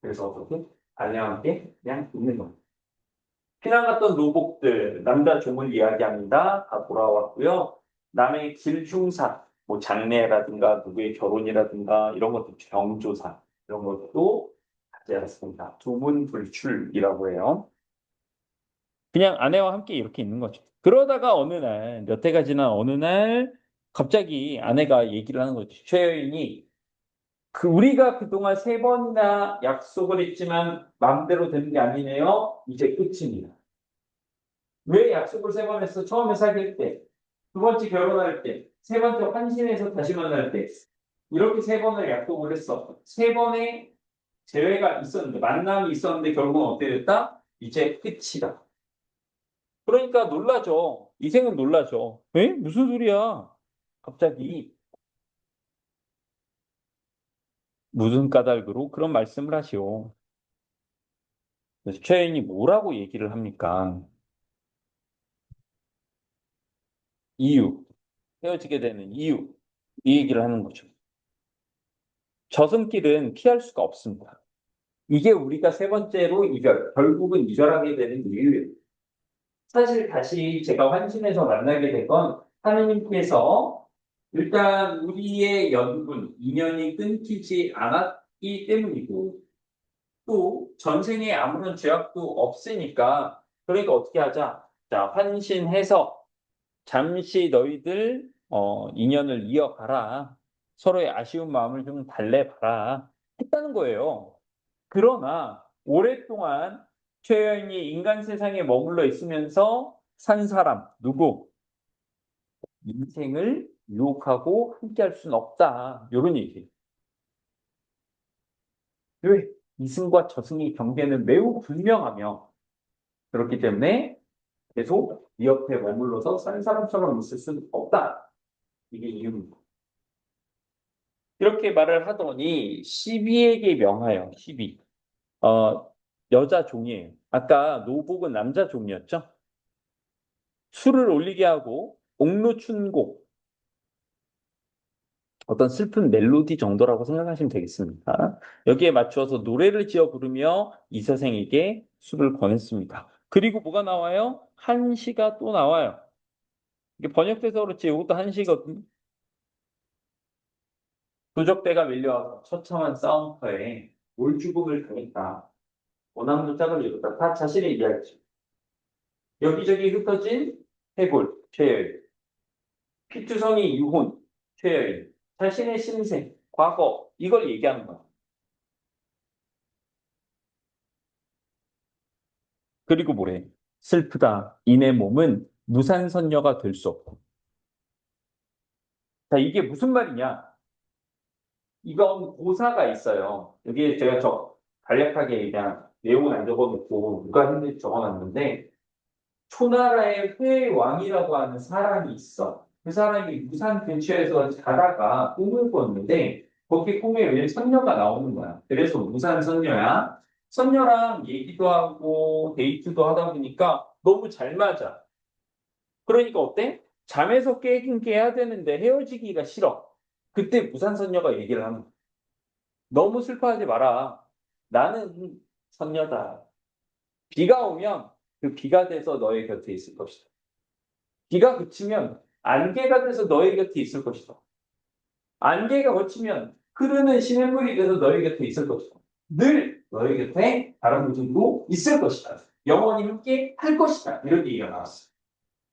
그래서 어떻게? 아내와 함께 그냥 있는 거예요. 피난 갔던 노복들, 남자 종을 이야기합니다. 다 돌아왔고요. 남의 길흉사, 뭐 장례라든가 누구의 결혼이라든가 이런 것도 경조사, 이런 것도 하지 않습니다. 두문불출이라고 해요. 그냥 아내와 함께 이렇게 있는 거죠. 그러다가 어느 날, 몇 해가 지난 어느 날, 갑자기 아내가 얘기를 하는 거죠. 최여인이, 우리가 그동안 세 번이나 약속을 했지만 마음대로 되는 게 아니네요. 이제 끝입니다. 왜 약속을 세 번 했어? 처음에 사귈 때, 두 번째 결혼할 때, 세 번째 환신해서 다시 만날 때, 이렇게 세 번을 약속을 했어. 세 번의 재회가 있었는데, 만남이 있었는데 결국은 어떻게 됐다? 이제 끝이다. 그러니까 놀라죠. 이생은 놀라죠. 에? 무슨 소리야? 갑자기 무슨 까닭으로 그런 말씀을 하시오. 그래서 최인이 뭐라고 얘기를 합니까? 이유, 헤어지게 되는 이유, 이 얘기를 하는 거죠. 저승길은 피할 수가 없습니다. 이게 우리가 세 번째로 결국은 이별하게 되는 이유예요. 사실 다시 제가 환신해서 만나게 된 건 하느님께서 일단 우리의 인연이 끊기지 않았기 때문이고 또 전생에 아무런 죄악도 없으니까 그러니까 어떻게 하자? 자, 환신해서 잠시 너희들 인연을 이어가라. 서로의 아쉬운 마음을 좀 달래봐라. 했다는 거예요. 그러나 오랫동안 최여인이 인간 세상에 머물러 있으면서 산 사람 누구 인생을 유혹하고 함께할 수는 없다. 이런 얘기. 왜? 이승과 저승의 경계는 매우 분명하며 그렇기 때문에 계속 네 옆에 머물러서 산 사람처럼 있을 수는 없다. 이게 이유입니다. 이렇게 말을 하더니 시비에게 명하여 시비. 어, 여자 종이에요. 아까 노복은 남자 종이었죠? 술을 올리게 하고 옥루춘곡 어떤 슬픈 멜로디 정도라고 생각하시면 되겠습니다. 여기에 맞추어서 노래를 지어 부르며 이서생에게 술을 권했습니다. 그리고 뭐가 나와요? 한시가 또 나와요. 이게 번역돼서 그렇지 이것도 한시거든요. 도적대가 밀려와서 처참한 싸움터에 올죽음을 당했다. 원함도 짝을 이뤘다. 다 자신의 이야기죠. 여기저기 흩어진 해골, 최여일. 피투성이 유혼, 최여일. 자신의 신생, 과거, 이걸 얘기하는 거야. 그리고 뭐래? 슬프다. 이내 몸은 무산선녀가 될 수 없고. 자, 이게 무슨 말이냐? 이건 고사가 있어요. 여기에 제가 간략하게 그냥 내용은 안 적어놓고 누가 했는지 적어놨는데 초나라의 회왕이라고 하는 사람이 있어. 그 사람이 부산 근처에서 자다가 꿈을 꿨는데 거기 꿈에 왜 선녀가 나오는 거야. 그래서 무산 선녀야. 선녀랑 얘기도 하고 데이트도 하다 보니까 너무 잘 맞아. 그러니까 어때? 잠에서 깨긴 깨야 되는데 헤어지기가 싫어. 그때 무산선녀가 얘기를 하는 거야. 너무 슬퍼하지 마라. 나는 선녀다. 비가 오면 그 비가 돼서 너의 곁에 있을 것이다. 비가 그치면 안개가 돼서 너의 곁에 있을 것이다. 안개가 걷히면 흐르는 시냇물이 돼서 너희 곁에 있을 것이다. 늘 너희 곁에 다른 모습으로 있을 것이다. 영원히 함께 할 것이다. 이런 얘기가 나왔어.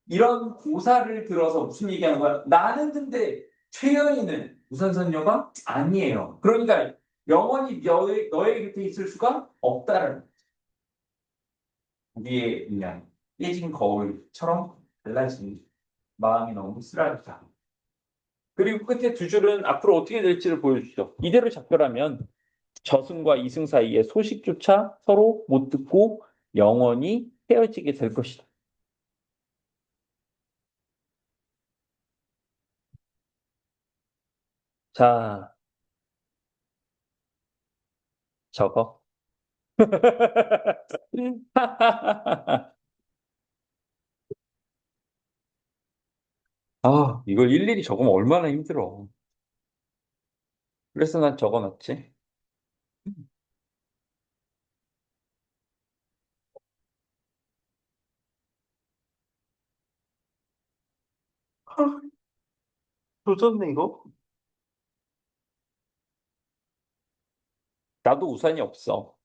이런 고사를 들어서 무슨 얘기하는 거야? 나는 근데 최연이는 무산선녀가 아니에요. 그러니까 영원히 너의 곁에 있을 수가 없다는 우리의 그냥 깨진 거울처럼 달라진 마음이 너무 쓰라리다. 그리고 끝에 두 줄은 앞으로 어떻게 될지를 보여주죠. 이대로 작별하면 저승과 이승 사이의 소식조차 서로 못 듣고 영원히 헤어지게 될 것이다. 자, 저거. 아, 이걸 일일이 적으면 얼마나 힘들어. 그래서 난 적어놨지. 조졌네, 이거? 나도 우산이 없어.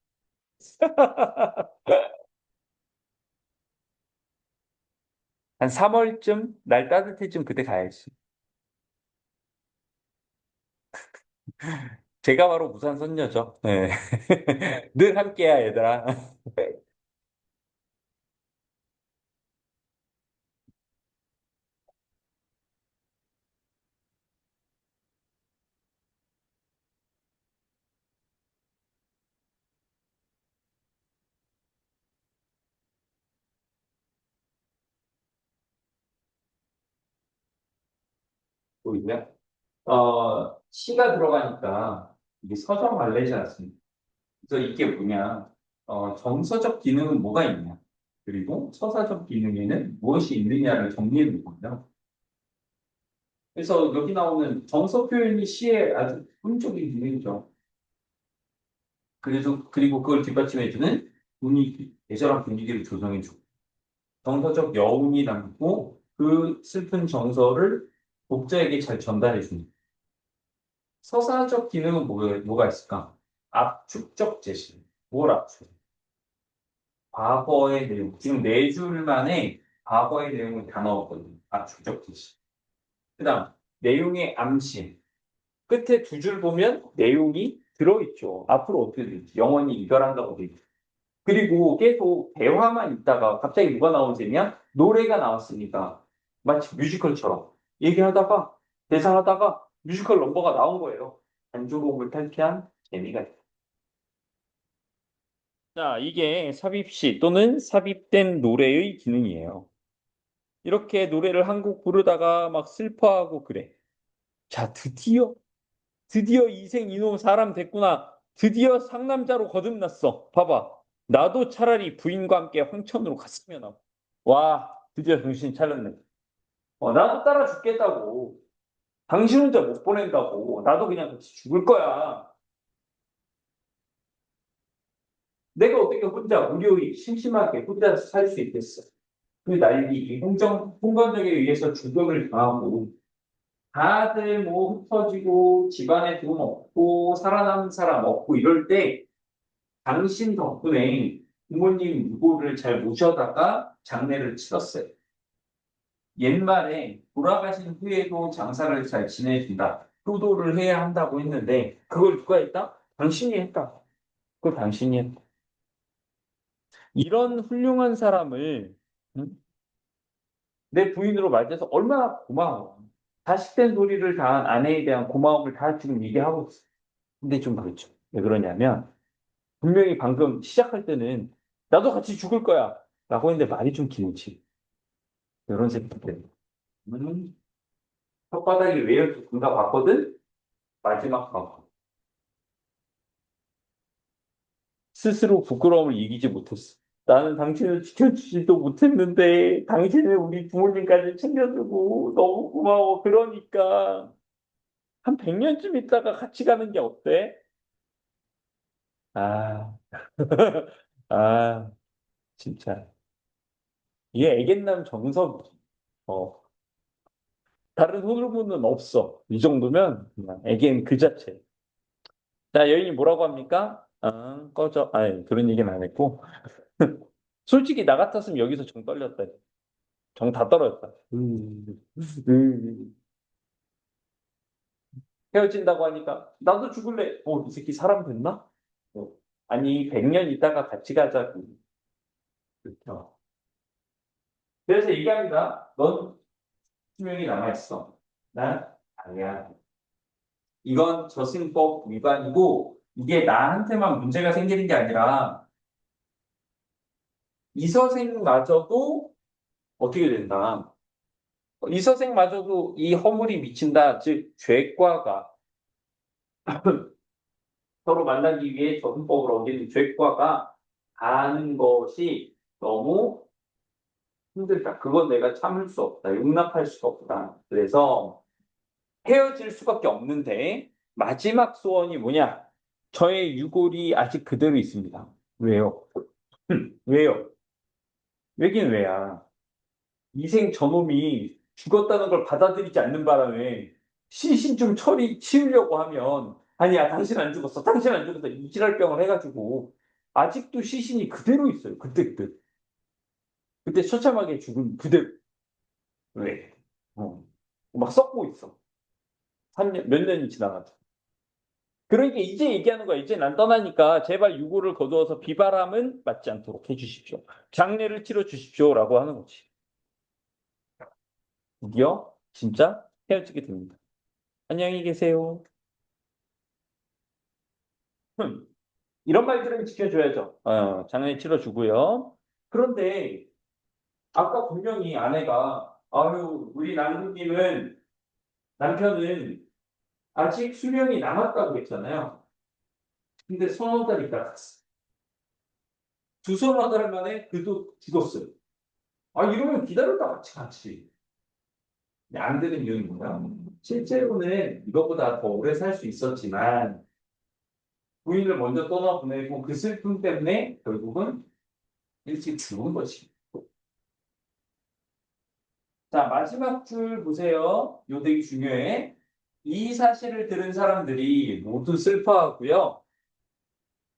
한 3월쯤, 날 따뜻해지면 그때 가야지. 제가 바로 우산 선녀죠. 네. 늘 함께야, 얘들아. 보이냐? 시가 들어가니까 이게 서적 말레지 않습니까? 그래서 이게 뭐냐? 정서적 기능은 뭐가 있냐? 그리고 서사적 기능에는 무엇이 있느냐를 정리해 놓거든요. 그래서 여기 나오는 정서 표현이 시의 아주 기본적인 기능이죠. 그리고 그걸 뒷받침해주는 분위기, 애절한 분위기를 조성해주고, 정서적 여운이 남고 그 슬픈 정서를 독자에게 잘 전달해줍니다. 서사적 기능은 뭐가 있을까? 압축적 제시. 뭘 압축? 과거의 내용. 지금 네 줄만에 과거의 내용을 다 넣었거든요. 압축적 제시. 그 다음, 내용의 암시. 끝에 두 줄 보면 내용이 들어있죠. 앞으로 어떻게 될지. 영원히 이별한다고 돼 있죠. 그리고 계속 대화만 있다가 갑자기 누가 나오냐면 노래가 나왔으니까 마치 뮤지컬처럼 얘기하다가 대사하다가 뮤지컬 넘버가 나온 거예요. 단조로움을 탈피한 재미가 있다. 자, 이게 삽입시 또는 삽입된 노래의 기능이에요. 이렇게 노래를 한 곡 부르다가 막 슬퍼하고 그래. 자, 드디어 이생 이놈 사람 됐구나. 드디어 상남자로 거듭났어. 봐봐. 나도 차라리 부인과 함께 황천으로 갔으면 하고. 와, 드디어 정신 차렸네. 나도 따라 죽겠다고. 당신 혼자 못 보낸다고. 나도 그냥 같이 죽을 거야. 내가 어떻게 혼자 무료히 심심하게 혼자 살 수 있겠어. 그 난리, 이 홍건적에 의해서 죽음을 당하고, 다들 뭐 흩어지고, 집안에 돈 없고, 살아남은 사람 없고, 이럴 때, 당신 덕분에 부모님 누구를 잘 모셔다가 장례를 치렀어요. 옛말에 돌아가신 후에도 장사를 잘 지내준다. 효도를 해야 한다고 했는데 그걸 누가 했다? 당신이 했다. 그걸 당신이 했다. 이런 훌륭한 사람을 응? 내 부인으로 맞이해서 얼마나 고마워. 자식된 소리를 다한 아내에 대한 고마움을 다 지금 얘기하고 있어. 근데 좀 그렇죠. 왜 그러냐면 분명히 방금 시작할 때는 나도 같이 죽을 거야 라고 했는데 말이 좀 길지. 이런 새끼 때문에. 혓바닥이 왜 이렇게 군가 봤거든? 마지막 방. 스스로 부끄러움을 이기지 못했어. 나는 당신을 지켜주지도 못했는데, 당신은 우리 부모님까지 챙겨주고, 너무 고마워. 그러니까. 한 100년쯤 있다가 같이 가는 게 어때? 아, 아, 진짜. 이게 애견남 정석이지. 어, 다른 호르몬은 없어. 이 정도면 그냥 애견 그 자체. 자, 여인이 뭐라고 합니까? 꺼져. 아니, 그런 얘기는 안 했고. 솔직히 나 같았으면 여기서 정 떨렸다. 정 다 떨어졌다. 헤어진다고 하니까 나도 죽을래. 이 새끼 사람 됐나? 어, 아니, 100년 있다가 같이 가자고. 그렇죠. 그래서 얘기합니다. 넌 수명이 남아있어. 난 아니야. 이건 저승법 위반이고, 이게 나한테만 문제가 생기는 게 아니라, 이 서생마저도 어떻게 된다. 이 서생마저도 이 허물이 미친다. 즉, 죄과가 서로 만나기 위해 저승법을 어기는 죄과가 가는 것이 너무 힘들다. 그건 내가 참을 수 없다. 용납할 수 없다. 그래서 헤어질 수밖에 없는데 마지막 소원이 뭐냐? 저의 유골이 아직 그대로 있습니다. 왜요? 왜요? 왜긴 왜야? 이생 저놈이 죽었다는 걸 받아들이지 않는 바람에 시신 좀 치우려고 하면 아니야, 당신 안 죽었어. 당신 안 죽었어. 이지랄병을 해가지고 아직도 시신이 그대로 있어요. 그때 처참하게 죽은 그대로. 왜? 어. 막 썩고 있어. 3년, 몇 년이 지나가도. 그러니까 이제 얘기하는 거야. 이제 난 떠나니까 제발 유고를 거두어서 비바람은 맞지 않도록 해주십시오. 장례를 치러 주십시오라고 하는 거지. 드디어 진짜 헤어지게 됩니다. 안녕히 계세요. 이런 말들은 지켜줘야죠. 장례 치러주고요. 그런데 아까 분명히 아내가 아유 우리 남편은 아직 수명이 남았다고 했잖아요. 근데 서너 달 있다 갔어. 두 서너 달 만에 그도 죽었어요. 이러면 기다렸다 같이. 근데 안 되는 이유는 뭐야? 실제로는 이것보다 더 오래 살 수 있었지만 부인을 먼저 떠나보내고 그 슬픔 때문에 결국은 일찍 죽은 거지. 자, 마지막 줄 보세요. 요 되게 중요해. 이 사실을 들은 사람들이 모두 슬퍼하고요.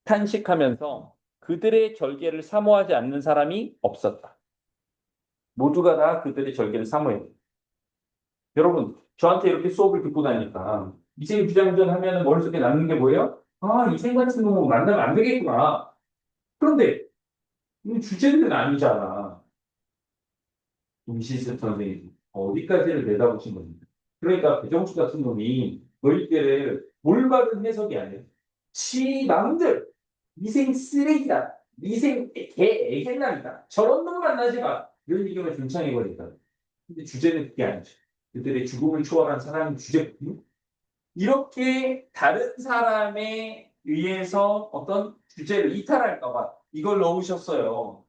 탄식하면서 그들의 절개를 사모하지 않는 사람이 없었다. 모두가 다 그들의 절개를 사모해요. 여러분, 저한테 이렇게 수업을 듣고 나니까 이생 부장전 하면 머릿속에 남는 게 뭐예요? 이생 같은 놈은 만나면 안 되겠구나. 그런데 이 주제는 아니잖아. 임시슬 선생님. 어디까지를 내다보신 겁니까? 그러니까 배정수 같은 놈이 너희들을 올바른 해석이 아니야. 지 남들 미생 쓰레기다. 미생 애견남이다. 저런 놈 만나지 마. 이런 얘기가 등창해버린다. 근데 주제는 그게 아니죠. 그들의 죽음을 초월한 사람이 주제거든요. 이렇게 다른 사람에 의해서 어떤 주제를 이탈할까 봐 이걸 넣으셨어요.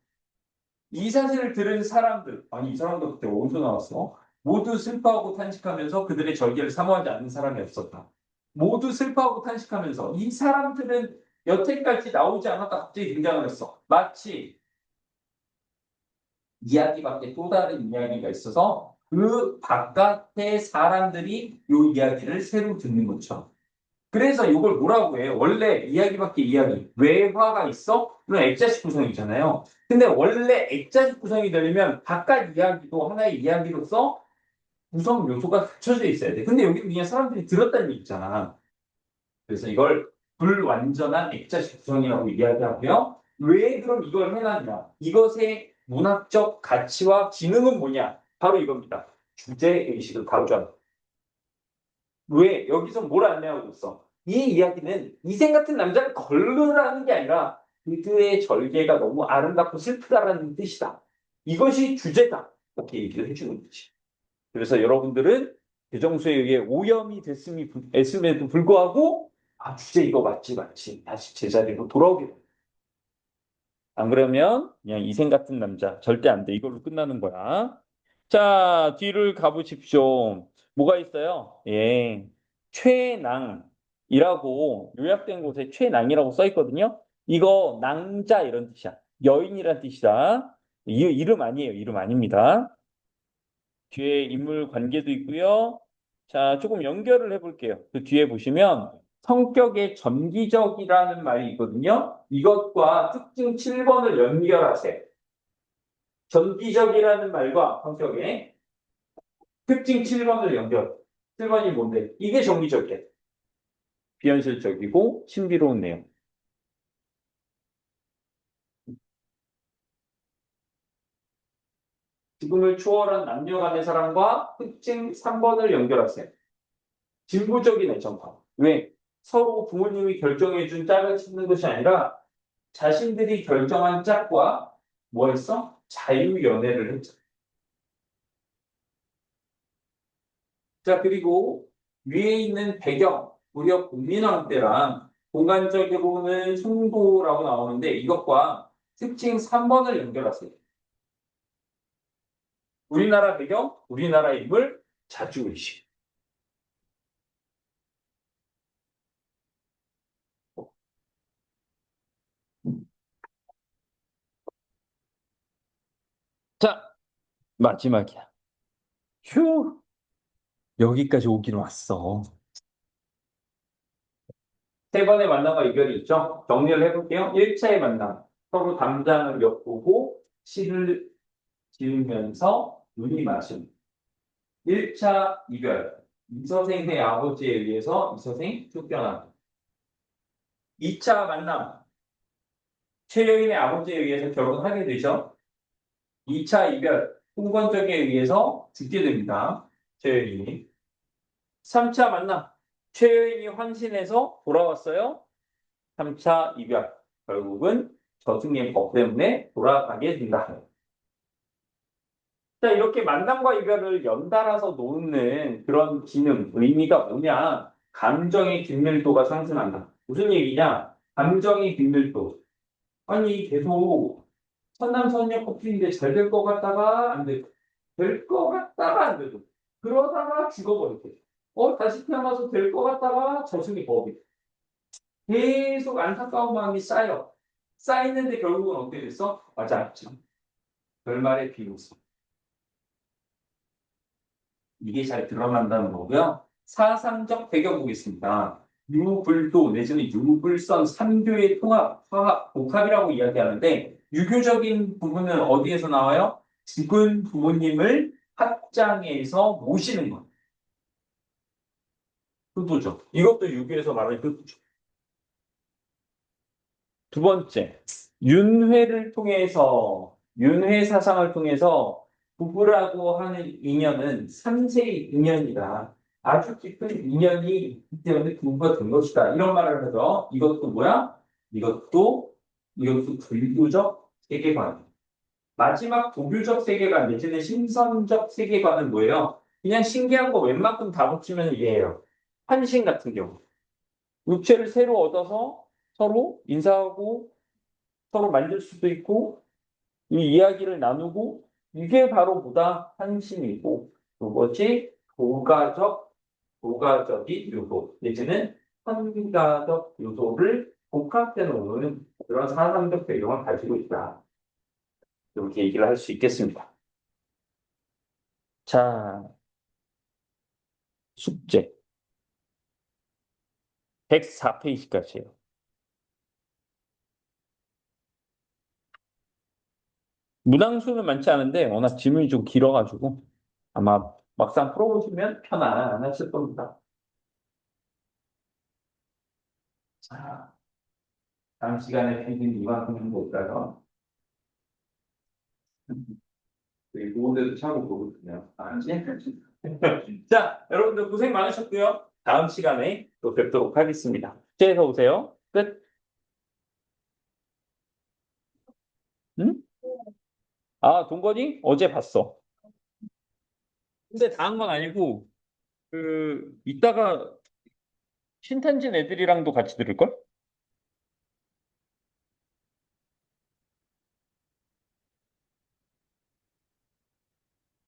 이 사실을 들은 사람들, 아니, 이 사람도 그때 어디서 나왔어? 모두 슬퍼하고 탄식하면서 그들의 절개를 사모하지 않는 사람이 없었다. 모두 슬퍼하고 탄식하면서 이 사람들은 여태까지 나오지 않았다 갑자기 등장을 했어. 마치 이야기밖에 또 다른 이야기가 있어서 그 바깥의 사람들이 이 이야기를 새로 듣는 것처럼. 그래서 이걸 뭐라고 해요? 원래 이야기밖에 이야기. 외화가 있어? 그럼 액자식 구성이잖아요. 근데 원래 액자식 구성이 되려면 바깥 이야기도 하나의 이야기로서 구성 요소가 갖춰져 있어야 돼. 근데 여기는 그냥 사람들이 들었다는 얘기잖아. 그래서 이걸 불완전한 액자식 구성이라고 이야기하고요. 왜 그럼 이걸 해놨냐? 이것의 문학적 가치와 기능은 뭐냐? 바로 이겁니다. 주제의식을 강조하는. 왜 여기서 뭘 안내하고 있어? 이 이야기는 이생 같은 남자를 걸르라는 게 아니라 그들의 절개가 너무 아름답고 슬프다라는 뜻이다. 이것이 주제다. 이렇게 얘기를 해주는 거지. 그래서 여러분들은 개정수에 의해 오염이 됐음에도 불구하고 주제 이거 맞지 다시 제자리로 돌아오게 돼. 안 그러면 그냥 이생 같은 남자 절대 안 돼. 이걸로 끝나는 거야. 자, 뒤를 가보십시오. 뭐가 있어요? 예. 최낭이라고 요약된 곳에 최낭이라고 써 있거든요. 이거 낭자 이런 뜻이야. 여인이란 뜻이다. 이름 아니에요. 이름 아닙니다. 뒤에 인물 관계도 있고요. 자, 조금 연결을 해볼게요. 그 뒤에 보시면 성격의 전기적이라는 말이 있거든요. 이것과 특징 7번을 연결하세요. 전기적이라는 말과 성격의 특징 7번을 연결. 7번이 뭔데? 이게 전기적이야. 비현실적이고 신비로운 내용. 지금을 초월한 남녀 간의 사랑과 특징 3번을 연결하세요. 진보적인 애정파. 왜? 서로 부모님이 결정해준 짝을 찾는 것이 아니라 자신들이 결정한 짝과 뭐 했어? 자유연애를 했죠. 자, 그리고 위에 있는 배경, 무려 국민왕 때랑 공간적으로는 송도라고 나오는데 이것과 특징 3번을 연결하세요. 우리나라 배경, 우리나라 인물, 자주의식. 자, 마지막이야. 휴, 여기까지 오긴 왔어. 세 번의 만남과 이별이 있죠. 정리를 해볼게요. 1차의 만남. 서로 담장을 엿보고 시를 지으면서 눈이 마심. 1차 이별. 이서생의 아버지에 의해서 이서생 쫓겨남. 2차 만남. 최여인의 아버지에 의해서 결혼하게 되죠. 2차 이별. 홍건적에 의해서 죽게 됩니다. 최여인이. 3차 만남. 최여인이 환신해서 돌아왔어요. 3차 이별. 결국은 저승의 법 때문에 돌아가게 된다. 자, 이렇게 만남과 이별을 연달아서 놓는 그런 기능, 의미가 뭐냐? 감정의 긴밀도가 상승한다. 무슨 얘기냐? 감정의 긴밀도. 아니, 계속 선남선녀 커플인데 잘 될 것 같다가 안 되고, 될 것 같다가 안 되고, 그러다가 죽어버리고, 다시 태어나서 될 것 같다가 저승의 법이. 계속 안타까운 마음이 쌓여. 쌓이는데 결국은 어떻게 됐어? 맞아. 결말의 비웃음. 이게 잘 드러난다는 거고요. 사상적 배경 보겠습니다. 유불도 내지는 유불선 삼교의 통합, 화합, 복합이라고 이야기하는데 유교적인 부분은 어디에서 나와요? 죽은 부모님을 합장해서 모시는 것. 흑도죠. 이것도 유교에서 말하는 흑도죠. 두 번째, 윤회 사상을 통해서 부부라고 하는 인연은 3세의 인연이다. 아주 깊은 인연이 있기 때문에 부부가 된 것이다. 이런 말을 해서 이것도 뭐야? 이것도 불교적 세계관. 마지막 도교적 세계관 내지는 신선적 세계관은 뭐예요? 그냥 신기한 거 웬만큼 다 붙이면 이해해요. 환신 같은 경우. 육체를 새로 얻어서 서로 인사하고 서로 만질 수도 있고 이 이야기를 나누고 이게 바로 보다 한심이고 그것이 도가적인 요소 내지는 선가적 요소를 복합해 놓은 그런 사상적 배경을 가지고 있다. 이렇게 얘기를 할 수 있겠습니다. 자, 숙제 104페이지까지예요. 문항수는 많지 않은데 워낙 질문이 좀 길어가지고 아마 막상 풀어보시면 편안하실 겁니다. 자, 다음 시간에 필긴 이만큼 볼까요? 좋은 데도 차고 보거든요. 알지? 자, 여러분들 고생 많으셨고요. 다음 시간에 또 뵙도록 하겠습니다. 숙제해서 오세요. 끝. 응? 아, 동건이? 어제 봤어. 근데 다 한 건 아니고, 이따가 신탄진 애들이랑도 같이 들을걸?